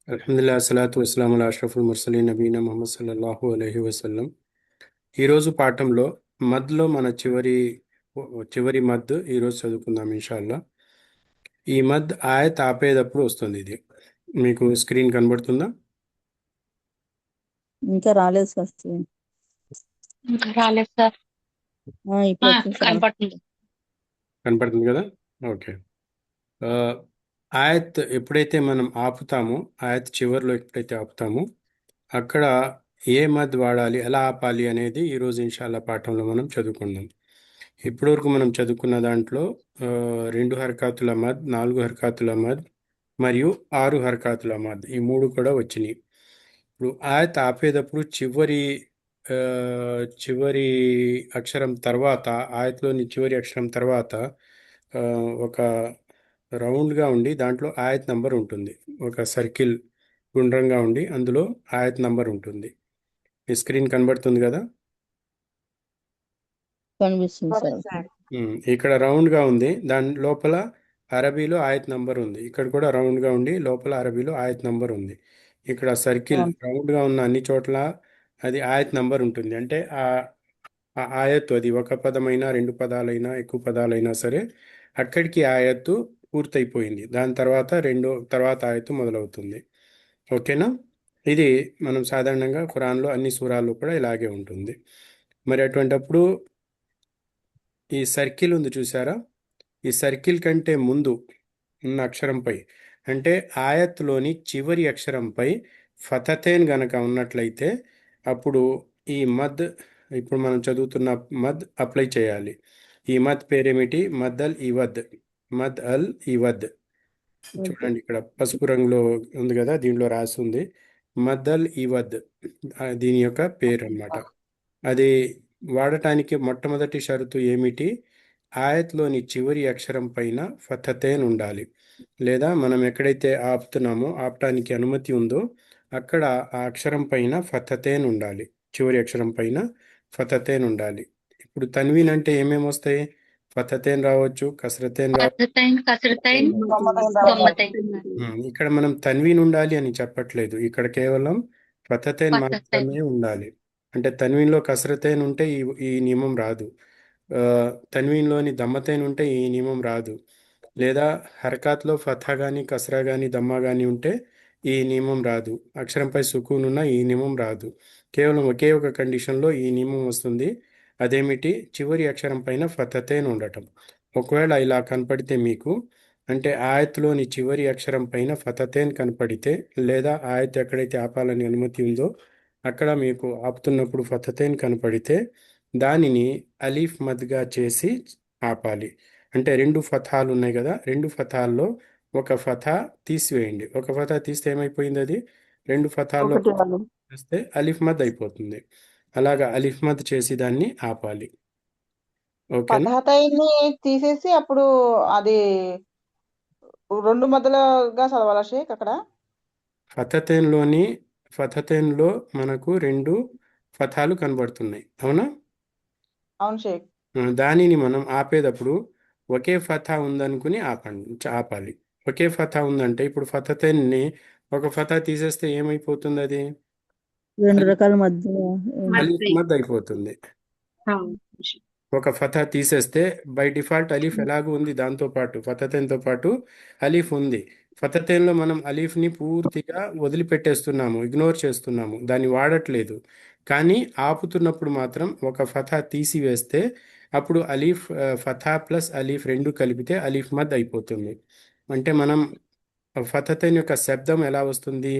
అల్హమ్దులిల్లాహ్ సలాతు వస్సలాము అలా అష్రఫుల్ ముర్సలీన్ నబీనా ముహమ్మద్ సల్లల్లాహు అలైహి వసల్లం. ఈరోజు పాఠంలో మద్లో మన చివరి మద్ ఈరోజు చదువుకుందాం ఇన్షాల్లా. ఈ మద్ ఆయత్ ఆపేటప్పుడు వస్తుంది. ఇది మీకు స్క్రీన్ కనబడుతుందా? ఇంకా రాలేదు సార్. రాలేదు సార్. ఇప్పుడు వచ్చింది సార్. కనపడుతుంది. కనపడుతుంది కదా? ఓకే. ఆ, ఆయత్ ఎప్పుడైతే మనం ఆపుతామో, ఆయత్ చివరిలో ఎప్పుడైతే ఆపుతామో అక్కడ ఏ మద్ వాడాలి, ఎలా ఆపాలి అనేది ఈరోజు ఇన్షాల్లా పాఠంలో మనం చదువుకుందాం. ఇప్పటివరకు మనం చదువుకున్న దాంట్లో 2 హర్కాతుల మద్, 4 హర్కాతుల మద్ మరియు 6 హర్కాతుల మద్, ఈ మూడు కూడా వచ్చినాయి. ఇప్పుడు ఆయత్ ఆపేటప్పుడు ఆ, చివరి అక్షరం తర్వాత, ఆయత్లోని చివరి అక్షరం తర్వాత ఆ, ఒక రౌండ్గా ఉండి దాంట్లో ఆయత్ నంబర్ ఉంటుంది. ఒక సర్కిల్ గుండ్రంగా ఉండి అందులో ఆయత్ నంబర్ ఉంటుంది. మీ స్క్రీన్ కనబడుతుంది కదా? కనిపిస్తుంది సార్. ఇక్కడ రౌండ్గా ఉంది, దాని లోపల అరబీలో ఆయత్ నంబర్ ఉంది. ఇక్కడ కూడా రౌండ్గా ఉండి లోపల అరబీలో ఆయత్ నంబర్ ఉంది. ఇక్కడ సర్కిల్ రౌండ్గా ఉన్న అన్ని చోట్ల అది ఆయత్ నంబర్ ఉంటుంది. అంటే ఆ ఆయత్తు, అది ఒక పదమైనా 2 పదాలైనా ఎక్కువ పదాలైనా సరే, అక్కడికి ఆయత్తు పూర్తయిపోయింది. దాని తర్వాత ఆయత్తు మొదలవుతుంది. ఓకేనా? ఇది మనం సాధారణంగా ఖురాన్లో అన్ని సూరాల్లో కూడా ఇలాగే ఉంటుంది. మరి అటువంటప్పుడు ఈ సర్కిల్ ఉంది చూసారా? ఈ సర్కిల్ కంటే ముందు ఉన్న అక్షరంపై, అంటే ఆయత్లోని చివరి అక్షరంపై ఫతతేన్ గనక ఉన్నట్లయితే అప్పుడు ఈ మద్, ఇప్పుడు మనం చదువుతున్న మద్ అప్లై చేయాలి. ఈ మద్ పేరేమిటి? మద్ అల్ ఇవద్. మద్ అల్ ఇవద్. చూడండి, ఇక్కడ పసుపు రంగులో ఉంది కదా, దీనిలో రాసి ఉంది మద్ అల్ ఇవద్. దీని యొక్క పేరు అన్నమాట. అది వాడటానికి మొట్టమొదటి షరతు ఏమిటి? ఆయత్లోని చివరి అక్షరం పైన ఫతతేన్ ఉండాలి. లేదా మనం ఎక్కడైతే ఆపుతున్నామో, ఆపటానికి అనుమతి ఉందో అక్కడ ఆ అక్షరం పైన ఫతతేన్ ఉండాలి. చివరి అక్షరం పైన ఫతతేన్ ఉండాలి. ఇప్పుడు తన్వీన్ అంటే ఏమేమి వస్తాయి? ఫతతేన్ రావచ్చు, కసరతేన్ రావచ్చు. కసరతైన్ ఇక్కడ మనం తన్వీన్ ఉండాలి అని చెప్పట్లేదు. ఇక్కడ కేవలం ఫతతేన్ మాత్రమే ఉండాలి. అంటే తన్వీన్లో కసరతేన్ ఉంటే ఈ నియమం రాదు. ఆ, తన్వీన్లోని దమ్మతేన్ ఉంటే ఈ నియమం రాదు. లేదా హర్కాత్లో ఫథా కానీ కసరా కానీ దమ్మా కానీ ఉంటే ఈ నియమం రాదు. అక్షరంపై సుకూన్ ఉన్న ఈ నియమం రాదు. కేవలం ఒకే ఒక కండిషన్లో ఈ నియమం వస్తుంది. అదేమిటి? చివరి అక్షరం పైన ఫతతేన్ ఉండటం. ఒకవేళ ఇలా కనపడితే మీకు, అంటే ఆయత్లోని చివరి అక్షరం పైన ఫతతేన్ కనపడితే, లేదా ఆయత్ ఎక్కడైతే ఆపాలని అనుమతి ఉందో అక్కడ మీకు ఆపుతున్నప్పుడు ఫతతేన్ కనపడితే దానిని అలీఫ్ మద్గా చేసి ఆపాలి. అంటే 2 ఫతాలు ఉన్నాయి కదా, 2 ఫతాల్లో ఒక ఫతా తీసివేయండి. ఒక ఫతా తీస్తే ఏమైపోయింది? అది 2 ఫతాల్లో తీస్తే అలీఫ్ మద్ అయిపోతుంది. అలాగా అలీఫ్ మద్ చేసి దాన్ని ఆపాలి. ఓకేనా? పతాహతైని తీసేసి అప్పుడు అది 2 మొదలుగా చదవాలా షేక్ అక్కడ? ఫతతేన్లోని ఫతతేన్లో మనకు 2 ఫతాలు కనబడుతున్నాయి, అవునా? అవును షేక్. దానిని మనం ఆపేటప్పుడు ఒకే ఫతా ఉందనుకుని ఆపాలి. ఒకే ఫతా ఉందంటే ఇప్పుడు ఫతతేన్ని ఒక ఫతా తీసేస్తే ఏమైపోతుంది? అది 2 రకాల మధ్య అలీఫ్ మద్ అయిపోతుంది. ఒక ఫతా తీసేస్తే బై డిఫాల్ట్ అలీఫ్ ఎలాగూ ఉంది, దాంతో పాటు ఫతతేన్తో పాటు అలీఫ్ ఉంది. ఫతతేన్లో మనం అలీఫ్ని పూర్తిగా వదిలిపెట్టేస్తున్నాము, ఇగ్నోర్ చేస్తున్నాము, దాన్ని వాడట్లేదు. కానీ ఆపుతున్నప్పుడు మాత్రం ఒక ఫతా తీసివేస్తే అప్పుడు ఫతా ప్లస్ అలీఫ్ రెండు కలిపితే అలీఫ్ మద్ అయిపోతుంది. అంటే మనం ఫతతేన్ యొక్క శబ్దం ఎలా వస్తుంది?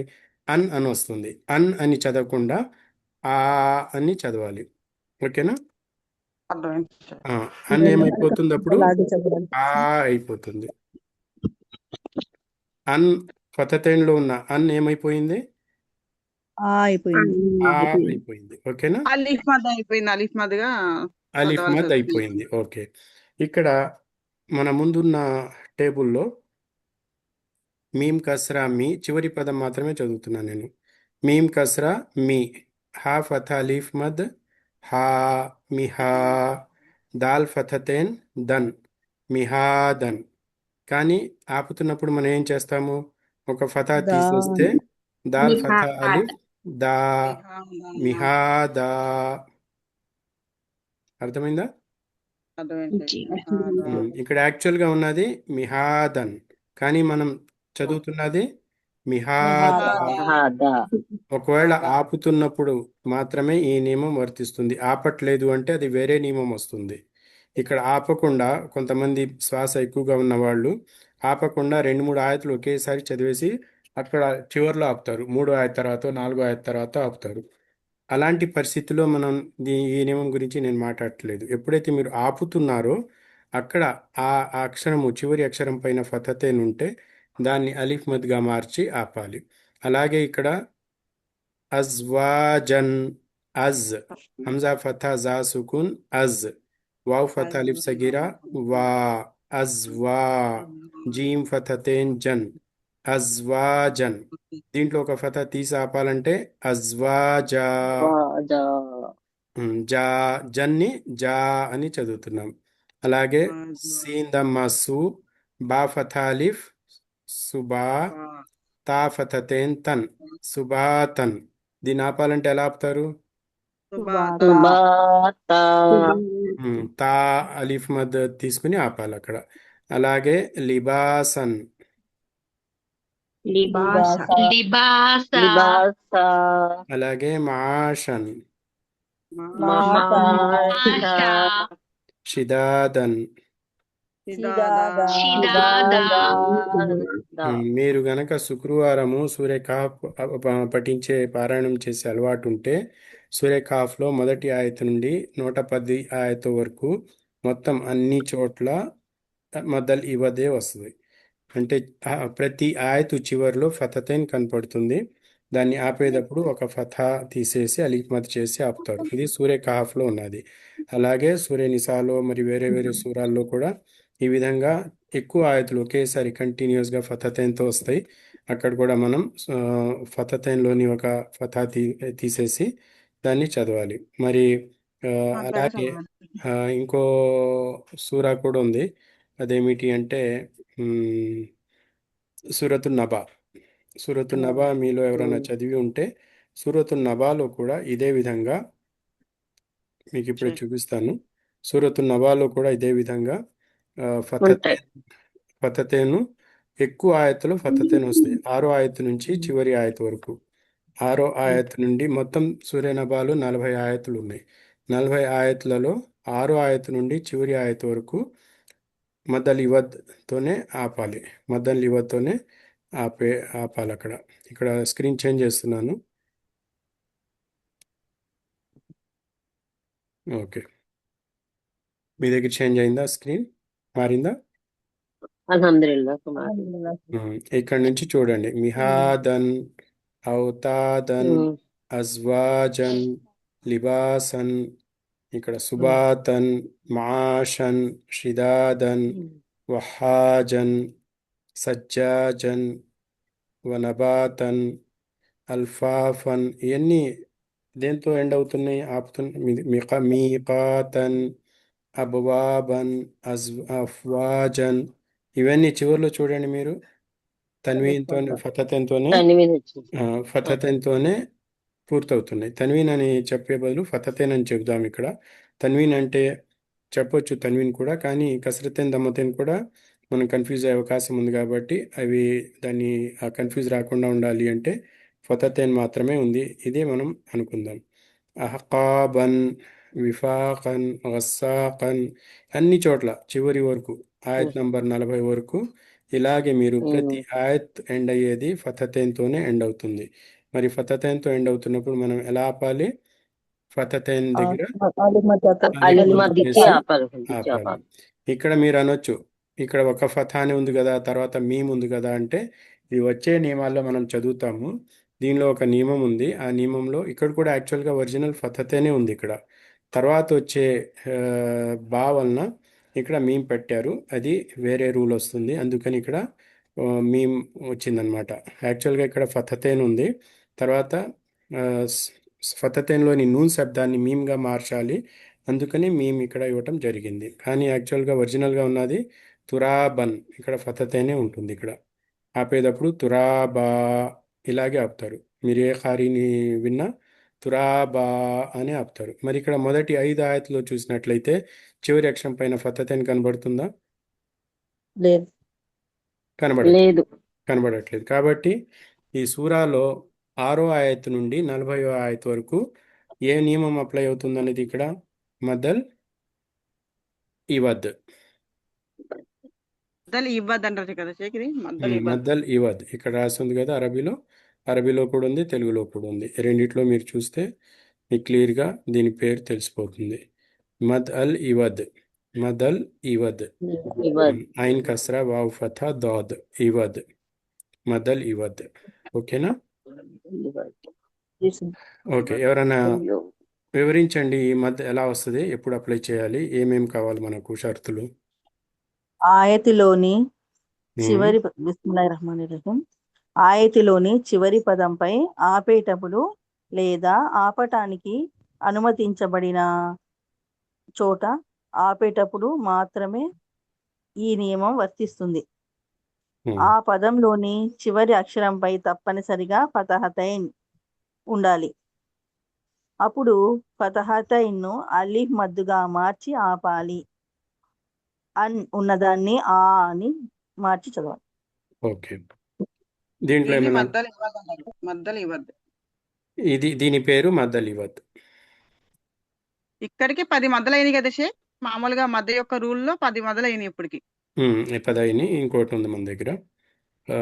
అన్ అని వస్తుంది. అన్ అని చదవకుండా ఆ అని చదవాలి. ఓకేనా? అర్థమైంది షేక్. అన్ ఏమైపోతుంది? అప్పుడు లాంటి చెప్పడానికి ఆ అయిపోతుంది. అన్ ఫతతేన్లో ఉన్న అన్ ఏమైపోయింది? అయిపోయింది. ఆ అయిపోయింది. ఓకేనా? అలీఫ్ మద్ అయిపోయింది. అలీఫ్ మద్గా అలీఫ్ చదవాల్సి మద్ వస్తుంది. అయిపోయింది. ఓకే. ఇక్కడ మన ముందున్న టేబుల్లో మీమ్ కస్రా మీ చివరి పదం మాత్రమే చదువుతున్నాను నేను. మీమ్ కస్రా మీ, హా ఫథా అలీఫ్ మద్ హా, మిహా. దాల్ ఫతతేన్ దన్, మిహాదన్. కానీ ఆపుతున్నప్పుడు మనం ఏం చేస్తాము? ఒక ఫతా దా తీసేస్తే దాల్ ఫతా మిహాద్ అలిఫ్ దా మిహాదా మిహాదా. అర్థమైందా? అర్థమైంది జీ మిహాదా ఇక్కడ యాక్చువల్గా ఉన్నది మిహాదన్, కానీ మనం చదువుతున్నది మిహాదా. మిహాదా ఒకవేళ మిహాదా ఆపుతున్నప్పుడు మాత్రమే ఈ నియమం వర్తిస్తుంది, ఆపట్లేదు అంటే అది వేరే నియమం వస్తుంది. ఇక్కడ ఆపకుండా కొంతమంది శ్వాస ఎక్కువగా ఉన్న వాళ్ళు ఆపకుండా రెండు మూడు ఆయతులు ఒకేసారి చదివేసి అక్కడ చివర్లో ఆపుతారు, మూడో ఆయత తర్వాత నాలుగో ఆయత తర్వాత ఆపుతారు. అలాంటి పరిస్థితిలో మనం ఈ నియమం గురించి నేను మాట్లాడట్లేదు. ఎప్పుడైతే మీరు ఆపుతున్నారో అక్కడ ఆ అక్షరము చివరి అక్షరం పైన ఫతతేన్ ఉంటే దాన్ని అలిఫ్ మద్గా మార్చి ఆపాలి. అలాగే ఇక్కడ అజ్వాజన్, అజ్ హంజా ఫతా జా సుకున్ అజ్, వావ్ ఫతా అలిఫ్ సగీరా వా, అజ్వా, జీమ్ ఫతతేన్ జన్, అజ్వాజన్. దీంట్లో ఒక ఫతా తీసి ఆపాలంటే అజ్వాజా. వాజా జా, జన్ని జా అని చదువుతున్నాం. అలాగే సీన్ దమ్మా సు, బా ఫథాలిఫ్ సుబా, తా ఫతతేన్ తన్, సుబాతన్. దీన్ని ఆపాలంటే ఎలా ఆపుతారు? సుబాత సుబాత తా అలిఫ్ మద్ తీసుకుని ఆపాలి అక్కడ. అలాగే లిబాసన్, లిబాస లిబాస లిబాస లిబాస అలాగే మాషన్, మాష మాష షిదాదన్. సిదాద షిదాద మీరు గనక శుక్రవారము సూర్యకాఫ్ పఠించే పారాయణం చేసే అలవాటు ఉంటే సూర్యకాఫ్లో మొదటి ఆయత నుండి 110 ఆయత వరకు మొత్తం అన్ని చోట్ల మదల్ ఇవదే వస్తుంది. అంటే ప్రతి ఆయతు చివర్లో ఫతతైన్ కనపడుతుంది. దాన్ని ఆపేటప్పుడు ఒక ఫథా తీసేసి అలిఫ్ మద్ చేసి ఆపుతారు. ఇది సూర్య కహాఫ్లో ఉన్నది. అలాగే సూర్య నిసాలో మరి వేరే వేరే సూరాల్లో కూడా ఈ విధంగా ఎక్కువ ఆయతులు ఒకేసారి కంటిన్యూస్గా ఫతతైన్తో వస్తాయి. అక్కడ కూడా మనం ఫతతైన్లోని ఒక ఫతా తీసేసి దాన్ని చదవాలి. మరి అలాగే ఇంకో సూరా కూడా ఉంది. అదేమిటి అంటే సూరతు నబా. సూరతు నబా మీలో ఎవరైనా చదివి ఉంటే సూరతు నబాలో కూడా ఇదే విధంగా మీకు ఇప్పుడు చూపిస్తాను. సూరతు నబాలో కూడా ఇదే విధంగా ఫతతేను ఎక్కువ ఆయతులు ఫతతేను వస్తాయి. ఆరో ఆయత నుంచి చివరి ఆయత వరకు. ఆరో ఆయత నుండి మొత్తం సూర్య నబాలు 40 ఆయతులు ఉన్నాయి. 40 ఆయతులలో ఆరో ఆయత నుండి చివరి ఆయత వరకు మద్దల్ ఇవద్తోనే ఆపాలి. మద్దల్ ఇవద్తోనే ఆపాలి అక్కడ. ఇక్కడ స్క్రీన్ చేంజ్ చేస్తున్నాను. ఓకే, మీ దగ్గర చేంజ్ అయిందా? స్క్రీన్ మారిందా? ఇక్కడ నుంచి చూడండి. మిహాదన్, ఔతాదన్, అజ్వాజన్, లిబాసన్, ఇక్కడ సుబాతన్, మాషన్, షిదాదన్, వహాజన్, సజ్జాజన్, వనబాతన్, అల్ఫాఫన్. ఇవన్నీ దేంతో ఎండ్ అవుతున్నాయి? మీకాతన్, అబ్వాబన్, అఫ్వాజన్. ఇవన్నీ చివరిలో చూడండి మీరు తన్వీన్తో ఫతతెన్తోనే పూర్తవుతున్నాయి. తన్వీన్ అని చెప్పే బదులు ఫతతేన్ అని చెబుదాం. ఇక్కడ తన్వీన్ అంటే చెప్పొచ్చు తన్వీన్ కూడా, కానీ కసరతేన్ దమ్మతేన్ కూడా మనం కన్ఫ్యూజ్ అయ్యే అవకాశం ఉంది. కాబట్టి అవి దాన్ని కన్ఫ్యూజ్ రాకుండా ఉండాలి అంటే ఫతతేన్ మాత్రమే ఉంది. ఇదే మనం అనుకుందాం. అహకాబన్, విఫాకన్, గస్సాకన్, అన్ని చోట్ల చివరి వరకు ఆయత్ నంబర్ 40 వరకు ఇలాగే మీరు ప్రతి ఆయత్ ఎండ్ అయ్యేది ఫతతేన్తోనే ఎండ్ అవుతుంది. మరి ఫతతైన్తో ఎండ్ అవుతున్నప్పుడు మనం ఎలా ఆపాలి? ఫతతైన్ దగ్గర అలిఫ్ మద్ చేసి ఆపాలి. ఇక్కడ మీరు అనొచ్చు, ఇక్కడ ఒక ఫతానే ఉంది కదా, తర్వాత మీమ్ ఉంది కదా అంటే ఇది వచ్చే నియమాల్లో మనం చదువుతాము. దీనిలో ఒక నియమం ఉంది. ఆ నియమంలో ఇక్కడ కూడా యాక్చువల్గా ఒరిజినల్ ఫతతేనే ఉంది. ఇక్కడ తర్వాత వచ్చే బా వలన ఇక్కడ మీమ్ పెట్టారు. అది వేరే రూల్ వస్తుంది. అందుకని ఇక్కడ మీమ్ వచ్చిందనమాట. యాక్చువల్గా ఇక్కడ ఫతతేన్ ఉంది. తర్వాత ఫతతేన్లోని నూన్ శబ్దాన్ని మీమ్గా మార్చాలి. అందుకని మీమ్ ఇక్కడ ఇవ్వటం జరిగింది. కానీ యాక్చువల్గా ఒరిజినల్గా ఉన్నది తురాబన్. ఇక్కడ ఫతతేనే ఉంటుంది. ఇక్కడ ఆపేటప్పుడు తురాబా ఇలాగే ఆపుతారు. మీరు ఏ ఖారీని విన్నా తురాబా అని ఆపుతారు. మరి ఇక్కడ మొదటి 5 ఆయతులో చూసినట్లయితే చివరి అక్షరం పైన ఫతతైన్ కనబడుతుందా? లేదు. కనబడట్లేదు. లేదు. కనబడట్లేదు. కాబట్టి ఈ సూరాలో 6వ ఆయత్ నుండి 40వ ఆయత్ వరకు ఏ నియమం అప్లై అవుతుంది అనేది ఇక్కడ మద్దల్ ఇవద్. మద్దలు ఇవ్వద్దంటారు కదా షేక్, ఇది మద్దలు ఇవ్వద్దు. మద్దల్ ఇవద్ ఇక్కడ రాస్తుంది కదా అరబీలో. అరబీలో కూడా ఉంది, తెలుగులో కూడా ఉంది. రెండిట్లో మీరు చూస్తే మీకు క్లియర్గా దీని పేరు తెలిసిపోతుంది. మద్ అల్ ఇవద్. మద్ అల్ ఇవద్. ఇవ్వదు. ఐన్ కస్రా వావ్ ఫథా దాద్ ఇవద్. మదల్ ఇవద్. ఓకేనా? ఓకే, ఎవరైనా వివరించండి ఈ మద్ ఎలా వస్తుంది, ఎప్పుడు అప్లై చేయాలి, ఏమేమి కావాలి మనకు షరతులు? ఆయతిలోని ఉమ్, చివరి బిస్మిల్లాహిర్రహ్మానిర్రహీం. ఆయతిలోని చివరి పదంపై ఆపేటప్పుడు లేదా ఆపటానికి అనుమతించబడిన చోట ఆపేటప్పుడు మాత్రమే ఈ నియమం వర్తిస్తుంది. ఉమ్, ఆ పదంలోని చివరి అక్షరంపై తప్పనిసరిగా ఫతహతైన్ ఉండాలి. అప్పుడు ఫతహతైన్ ను అలీఫ్ మద్దుగా మార్చి ఆపాలి. అన్ ఉన్నదాన్ని ఆ అని మార్చి చదవాలి. ఓకే. దీంట్లో దీన్ని ఏమైనా మద్దలు ఇవ్వద్దు అన్నారు. మద్దలు ఇవ్వద్దు. దీని పేరు మద్దల్ ఇవద్. ఇక్కడికి 10 మద్దలు అయినాయి కదా షేక్. మామూలుగా మధ్య యొక్క రూల్లో 10 మద్దలు అయినాయి ఇప్పటికి. పదాయిని ఇంకోటి ఉంది మన దగ్గర. ఆ,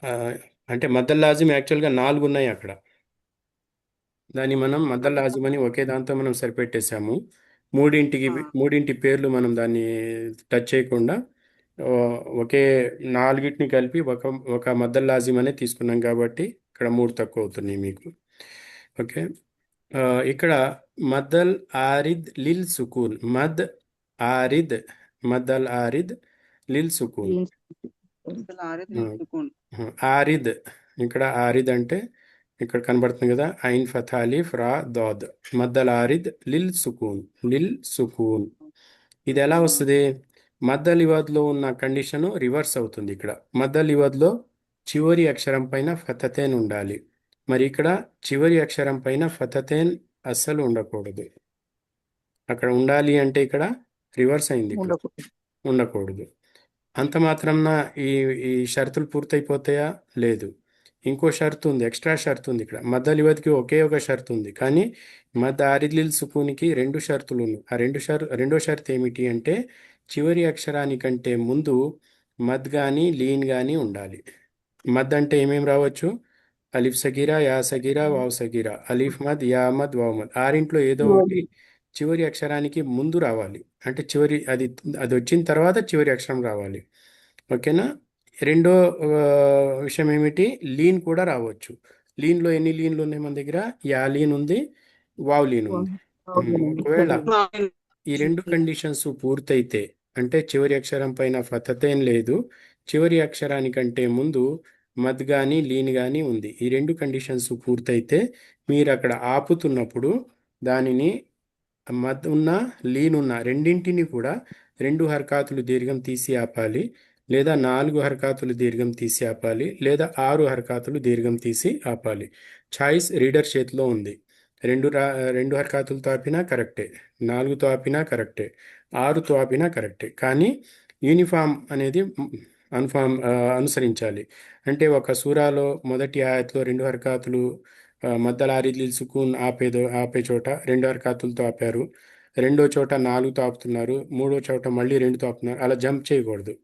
ఆ, అంటే మద్దల్ లాజిమ్ యాక్చువల్గా 4 ఉన్నాయి అక్కడ. దాన్ని మనం మద్దల్ లాజిమ్ అని ఒకే దాంతో మనం సరిపెట్టేశాము. మూడింటి పేర్లు మనం దాన్ని టచ్ చేయకుండా ఆ, ఒకే 4ని కలిపి ఒక మద్దల్ లాజిమ్ అనే తీసుకున్నాం కాబట్టి ఇక్కడ 3 తక్కువ అవుతున్నాయి మీకు. ఓకే. ఇక్కడ మద్దల్ ఆరిద్ లిల్ సుకూన్. ఆరిద్ మద్దల్ ఆరిద్ లిల్ సుకూన్. మద్దలు ఆరేది నిలుపుకోండి. ఆరిద్. ఇక్కడ ఆరిద్ అంటే ఇక్కడ కనబడుతుంది కదా, ఐన్ ఫథా అలీఫ్ రా దాద్. మద్దల్ ఆరిద్ లిల్ సుకూన్. లిల్ సుకూన్. ఇది ఎలా వస్తుంది? మద్దల్ ఇవద్లో ఉన్న కండిషన్ రివర్స్ అవుతుంది. ఇక్కడ మద్దల్ ఇవద్లో చివరి అక్షరం పైన ఫతతేన్ ఉండాలి. మరి ఇక్కడ చివరి అక్షరం పైన ఫతతేన్ అస్సలు ఉండకూడదు. అక్కడ ఉండాలి అంటే ఇక్కడ రివర్స్ అయింది, ఇక్కడ ఉండకూడదు. ఉండకూడదు. అంత మాత్రంన ఈ ఈ షరతులు పూర్తయిపోతాయా? లేదు. ఇంకో షరతు ఉంది, ఎక్స్ట్రా షరతు ఉంది. ఇక్కడ మద్దల్ ఇవద్కి ఒకే ఒక షరతు ఉంది, కానీ మద్ ఆరిద్లిల్ సుకూన్కి 2 షరతులు ఉన్నాయి. ఆ రెండో షరతు ఏమిటి అంటే చివరి అక్షరానికంటే ముందు మద్ కానీ లీన్ కానీ ఉండాలి. మద్ అంటే ఏమేమి రావచ్చు? అలిఫ్ సగీరా, యా సగీరా, వావ్ సగీరా. అలీఫ్ మద్, యా మద్, వావ్ మద్. ఆరింట్లో ఏదో ఒకటి చివరి అక్షరానికి ముందు రావాలి. అంటే అది అది వచ్చిన తర్వాత చివరి అక్షరం రావాలి. ఓకేనా? రెండో విషయం ఏమిటి? లీన్ కూడా రావచ్చు. లీన్లో ఎన్ని లీన్లు ఉన్నాయి మన దగ్గర? యా లీన్ ఉంది, వావ్ లీన్ ఉంది. ఒకవేళ ఈ 2 కండిషన్స్ పూర్తయితే, అంటే చివరి అక్షరం పైన ఫతతేన్ లేదు, చివరి అక్షరానికంటే ముందు మద్ కానీ లీన్ కానీ ఉంది, ఈ 2 కండిషన్స్ పూర్తయితే మీరు అక్కడ ఆపుతున్నప్పుడు దానిని మద్ ఉన్న లీన్ ఉన్న రెండింటిని కూడా 2 హర్కాతులు దీర్ఘం తీసి ఆపాలి, లేదా 4 హర్కాతులు దీర్ఘం తీసి ఆపాలి, లేదా 6 హర్కాతులు దీర్ఘం తీసి ఆపాలి. ఛాయిస్ రీడర్ చేతిలో ఉంది. 2 హర్కాతులతో ఆపినా కరెక్టే, 4తో ఆపినా కరెక్టే, 6తో ఆపినా కరెక్టే. కానీ యూనిఫామ్ అనేది అనుసరించాలి. అంటే ఒక సూరాలో మొదటి ఆయత్లో 2 హర్కాతులు మద్దల్ ఆరిద్లిల్ సుకూన్ ఆపే చోట 2 హర్కాతులతో ఆపారు, రెండో చోట 4తో ఆపుతున్నారు, మూడో చోట మళ్ళీ 2తో ఆపుతున్నారు. అలా జంప్ చేయకూడదు.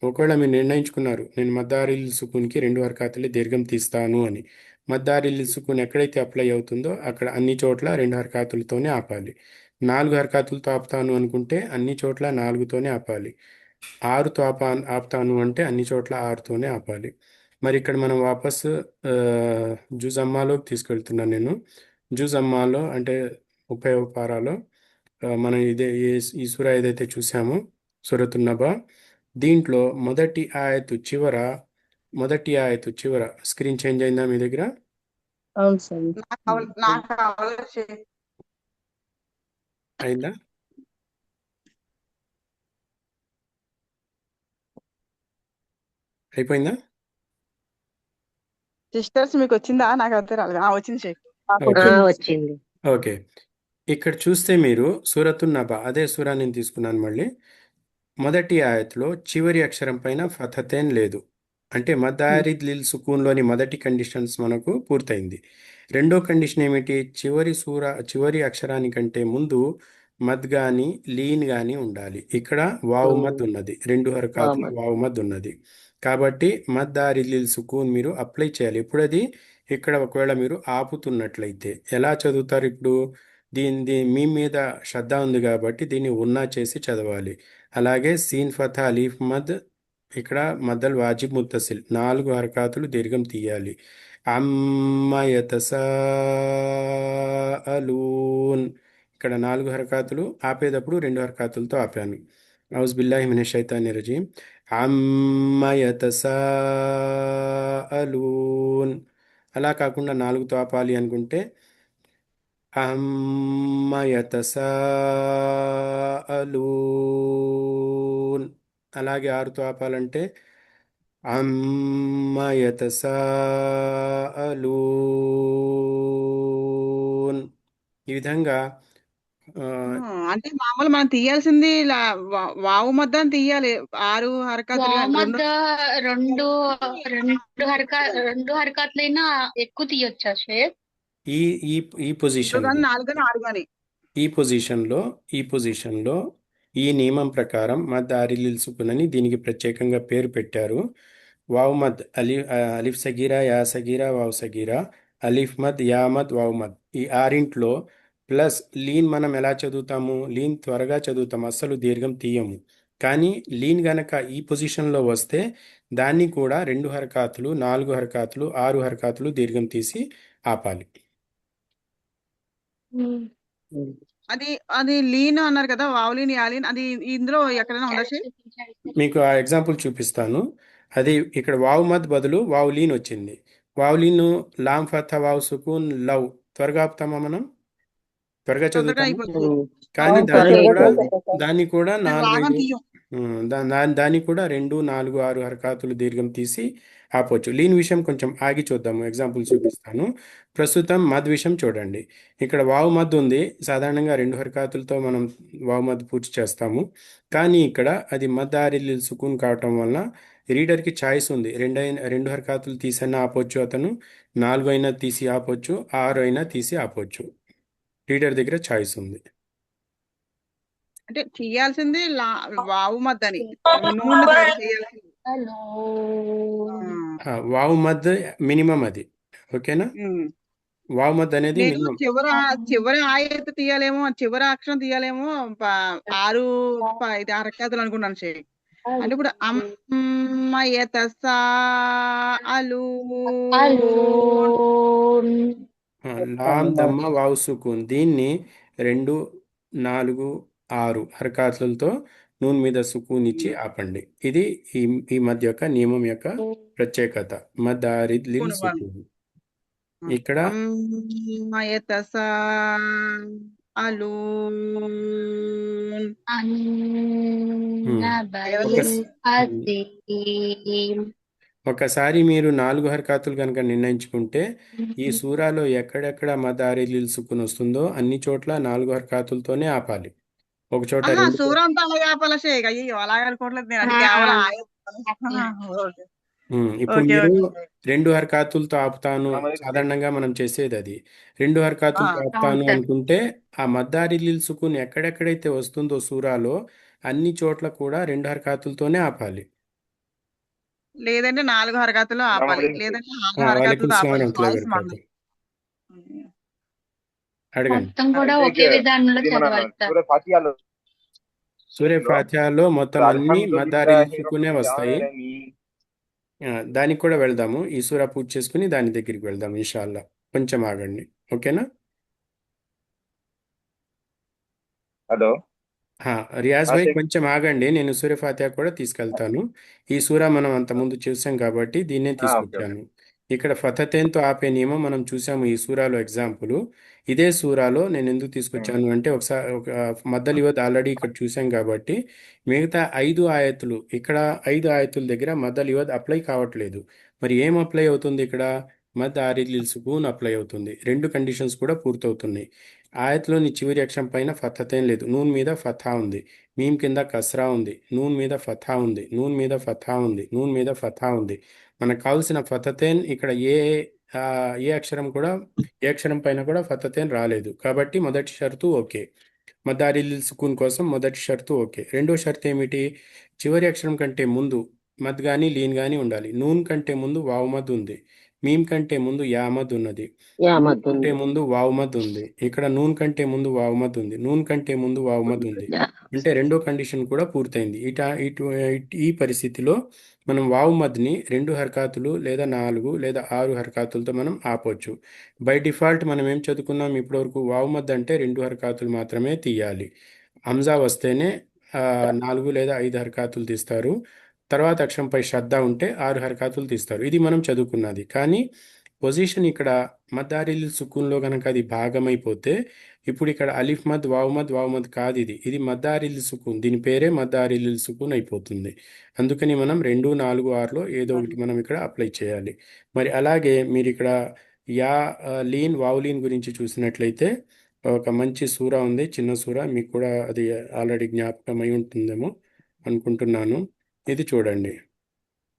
ఒకవేళ మీరు నిర్ణయించుకున్నారు నేను మద్దారిల్ సుకూన్కి 2 హర్కాతులే దీర్ఘం తీస్తాను అని, మద్దారిల్ సుకూన్ ఎక్కడైతే అప్లై అవుతుందో అక్కడ అన్ని చోట్ల 2 హర్కాతులతోనే ఆపాలి. 4 హర్కాతులతో ఆపుతాను అనుకుంటే అన్ని చోట్ల 4తోనే ఆపాలి. 6తో ఆపుతాను అంటే అన్ని చోట్ల 6తోనే ఆపాలి. మరి ఇక్కడ మనం వాపస్ జుజ్ అమ్మాలోకి తీసుకెళ్తున్నాను నేను. జుజ్ అమ్మాలో అంటే 30వ పారాలో మనం ఈ సూరా ఏదైతే చూసామో సూరతున్ నబా, దీంట్లో మొదటి ఆయతు చివర స్క్రీన్ చేంజ్ అయిందా మీ దగ్గర? అవును సార్. నాకు కావాలి షేక్. అయిందా? అయిపోయిందా? సిస్టర్స్ మీకు వచ్చిందా? నాకు అయితే రాలేదు. వచ్చింది షేక్. మాకు ఓకే వచ్చింది వచ్చింది. ఓకే ఇక్కడ చూస్తే మీరు సూరతున్ నబా అదే సూరా నేను తీసుకున్నాను మళ్ళీ. మొదటి ఆయత్లో చివరి అక్షరం పైన ఫతహతైన్ లేదు. అంటే మదారిద్ లిల్ సుకూన్లోని మొదటి కండిషన్స్ మనకు పూర్తయింది. రెండో కండిషన్ ఏమిటి? చివరి అక్షరానికంటే ముందు మద్ కానీ లీన్ కానీ ఉండాలి. ఇక్కడ వావు మద్ ఉన్నది, 2 హరకాతులు వామద్. వావు మద్ ఉన్నది. కాబట్టి మదారిద్ లిల్ సుకూన్ మీరు అప్లై చేయాలి. ఇప్పుడు అది ఇక్కడ ఒకవేళ మీరు ఆపుతున్నట్లయితే ఎలా చదువుతారు? ఇప్పుడు దీని మీ మీద శ్రద్ధ ఉంది కాబట్టి దీన్ని ఉన్నా చేసి చదవాలి. అలాగే సీన్ ఫథా అలీఫ్ మద్, ఇక్కడ మద్దల్ వాజిబ్ ముత్తసిల్ 4 హరకాతులు దీర్ఘం తీయాలి. అమ్మ యతసాఅలూన్ ఇక్కడ 4 హరకాతులు, ఆపేటప్పుడు 2 హరకాతులతో ఆపాను. ఔజ్ బిల్లాహి మినష్ షైతానిర్ రజీం. అమ్మ యతసాఅలూన్ అలా కాకుండా 4తో ఆపాలి అనుకుంటే అమ్మ యతసాఅలూన్. అలాగే 6తో ఆపాలంటే అమ్మ యతసాఅలూన్. ఈ విధంగా ఆ, అంటే మామూలు మనం తీయాల్సింది వావు మద్ద అని తీయాలి. 6 హరకతులు వామద్ రెండు రెండు హరకతులైనా ఎక్కువ తీయొచ్చా షేక్? ఈ ఈ ఈ పొజిషన్ 4 కానీ 6 కానీ. ఈ పొజిషన్లో ఈ నియమం ప్రకారం మద్ ఆరిలిల్ సుకున్ అని దీనికి ప్రత్యేకంగా పేరు పెట్టారు. వావ్ మద్ అలిఫ్ సగీరా, యా సగీరా, వావ్ సగీరా, అలిఫ్ మద్, యా మద్, వావ్ మద్ ఈ ఆరింట్లో ప్లస్ లీన్ మనం ఎలా చదువుతాము? లీన్ త్వరగా చదువుతాం, అస్సలు దీర్ఘం తీయము. కానీ లీన్ గనక ఈ పొజిషన్లో వస్తే దాన్ని కూడా 2 హరకాతులు, 4 హరకాతులు, 6 హరకాతులు దీర్ఘం తీసి ఆపాలి. అది అది లీన్ అన్నారు కదా, వావులీన్ యాలీన్, అది ఇందులో ఎక్కడైనా ఉందా షేక్? మీకు ఆ ఎగ్జాంపుల్ చూపిస్తాను. అది ఇక్కడ వావ్ మద్ బదులు వావ్ లీన్ వచ్చింది. Wow lean Lam ఫథా wow సుకూన్ love త్వరగా ఆపుతామా? మనం త్వరగా తొందరగా చదువుతాము. అయిపోతుంది. కానీ అవును, దాన్ని త్వరగా కూడా అయిపోతుంది. దాన్ని కూడా దాని 4, వాగం 5 తీయం. దాన్ని కూడా 2, 4, 6 హరకాతులు దీర్ఘం తీసి ఆపొచ్చు. లీన్ విషయం కొంచెం ఆగి చూద్దాము, ఎగ్జాంపుల్ చూపిస్తాను. ప్రస్తుతం మద్ విషయం చూడండి. ఇక్కడ వావ్ మద్ ఉంది. సాధారణంగా 2 హరకాతులతో మనం వావ్ మద్ పూర్తి చేస్తాము. కానీ ఇక్కడ అది మద్ ఆరిల్ సుకూన్ కావటం వలన రీడర్కి ఛాయిస్ ఉంది. 2 హరకాతులు తీసైనా ఆపొచ్చు, అతను 4 అయినా తీసి ఆపొచ్చు, 6 అయినా తీసి ఆపొచ్చు. రీడర్ దగ్గర ఛాయిస్ ఉంది. అంటే చేయాల్సింది వావు మద్దని ముందు కదా చేయాల్సింది. హలో వావ్ మద్ మినిమం అది. ఓకేనా? వావ్ మద్ అనేది నేను మినిమం. చివరి ఆయత తీయాలేమో, చివరి అక్షరం తీయాలేమో 6 5 హరకతులు అనుకున్నాను షేక్. అంటే ఇప్పుడు లామ్ దమ్మ వావ్ సుకూన్ దీన్ని 2, 4, 6 హరకాతులతో నూన్ మీద సుకూన్ ఇచ్చి ఆపండి. ఇది ఈ మధ్య యొక్క నియమం యొక్క ప్రత్యేకత. మద్ ఆరిద్ లిల్ సుకూన్. ఇక్కడ ఒకసారి మీరు 4 హరకాతులు కనుక నిర్ణయించుకుంటే ఈ సూరాలో ఎక్కడెక్కడ మద్ ఆరిద్ లిల్ సుకూన్ వస్తుందో అన్ని చోట్ల 4 హరకాతులతోనే ఆపాలి. ఒక చోట 2 సూర అంతా అలాగే ఆపాలా షేక్? అయ్యో అలాగే అనుకోవట్లేదు నేను. అది కేవలం ఆయత. ఇప్పుడు ఓకే మీరు ఓకే 2 హరకాతులతో ఆపుతాను, సాధారణంగా మనం చేసేది అది. 2 హరకాతులతో ఆపుతాను అవును సార్. అనుకుంటే ఆ మద్దారి లిల్ సుకూన్ ఎక్కడెక్కడైతే వస్తుందో సూరాలో అన్ని చోట్ల కూడా 2 హరకాతులతోనే ఆపాలి. లేదంటే 4 హరకతులు ఆపాలి, లేదంటే 4 వాలేకుం హరకతులతో సలాం ఆపాలి. వరహమతుల్లాహి చాయిస్ వబరకాతుహు. మనది. అడగండి. మొత్తం కూడా ఒకే విధానంలో చదవాలి సార్. సూర్య ఫాతిహాలో మొత్తం అన్ని మద్దారి లిల్ సుకూనే వస్తాయి. దానికి కూడా వెళ్దాము. ఈ సూరా పూర్తి చేసుకుని దాని దగ్గరికి వెళ్దాం ఇన్షాల్లా. కొంచెం ఆగండి, ఓకేనా? హలో రియాజ్ భాయ్ కొంచెం ఆగండి, నేను సూర్య ఫాతిహా కూడా తీసుకెళ్తాను. ఈ సూరా మనం అంతకుముందు చూసాం కాబట్టి దీన్నే ఓకే తీసుకొచ్చాను. ఇక్కడ ఫతహతైన్తో ఆపే నియమం మనం చూసాము ఈ సూరాలో ఎగ్జాంపుల్. ఇదే సూరాలో నేను ఎందుకు తీసుకొచ్చాను అంటే ఒకసారి మద్దల్ యువత్ ఆల్రెడీ ఇక్కడ చూసాం కాబట్టి మిగతా 5 ఆయతులు, ఇక్కడ 5 ఆయతుల దగ్గర మద్దల్ యువత్ అప్లై కావట్లేదు. మరి ఏం అప్లై అవుతుంది ఇక్కడ? మద్ ఆరిల్ సుకూన్ అప్లై అవుతుంది. రెండు కండిషన్స్ కూడా పూర్తవుతున్నాయి. ఆయత్లోని చివరి అక్షరం పైన ఫతహతైన్ లేదు, నూన్ మీద ఫథా ఉంది. మీమ్ కింద కస్రా ఉంది, నూన్ మీద ఫథా ఉంది, నూన్ మీద ఫథా ఉంది, నూన్ మీద ఫథా ఉంది. మనకు కావాల్సిన ఫతహతైన్ ఇక్కడ ఆ, ఏ అక్షరం పైన కూడా ఫతహతైన్ రాలేదు. కాబట్టి మొదటి షరతు ఓకే. మదారిల్ సుకూన్ కోసం మొదటి షరతు ఓకే. రెండో షరతు ఏమిటి? చివరి అక్షరం కంటే ముందు మద్ కానీ లీన్ కానీ ఉండాలి. నూన్ కంటే ముందు వావుమద్ ఉంది, మీమ్ కంటే ముందు యామద్ ఉన్నది, నూన్ యామత్ కంటే ఉంది. ముందు వావుమద్ ఉంది. ఇక్కడ నూన్ కంటే ముందు వావుమద్ ఉంది, నూన్ కంటే ముందు వావుమద్ ఉంది. అంటే రెండో కండిషన్ కూడా పూర్తయింది. ఈ పరిస్థితిలో మనం వావుమద్ని 2 హర్కాతులు లేదా 4 లేదా 6 హర్కాతులతో మనం ఆపొచ్చు. బై డిఫాల్ట్ మనం ఏం చదువుకున్నాం ఇప్పటివరకు? వావుమద్ అంటే 2 హర్కాతులు మాత్రమే తీయాలి. హంజా వస్తేనే 4 లేదా 5 హర్కాతులు తీస్తారు. తర్వాత అక్షరంపై శ్రద్ధ ఉంటే 6 హర్కాతులు తీస్తారు. ఇది మనం చదువుకున్నది. కానీ పొజిషన్ ఇక్కడ మద్దారిల్ సుకూన్లో కనుక అది భాగమైపోతే, ఇప్పుడు ఇక్కడ అలిఫ్ మద్ వావుమద్ కాదు, ఇది మద్దారిల్ సుకూన్. దీని పేరే మద్దారిల్ సుకూన్ అయిపోతుంది. అందుకని మనం 2, 4, 6లో ఏదో ఒకటి మనం ఇక్కడ అప్లై చేయాలి. మరి అలాగే మీరు ఇక్కడ వావులీన్ గురించి చూసినట్లయితే ఒక మంచి సూరా ఉంది, చిన్న సూరా. మీకు కూడా అది ఆల్రెడీ జ్ఞాపకం అయి ఉంటుందేమో అనుకుంటున్నాను. ఇది చూడండి,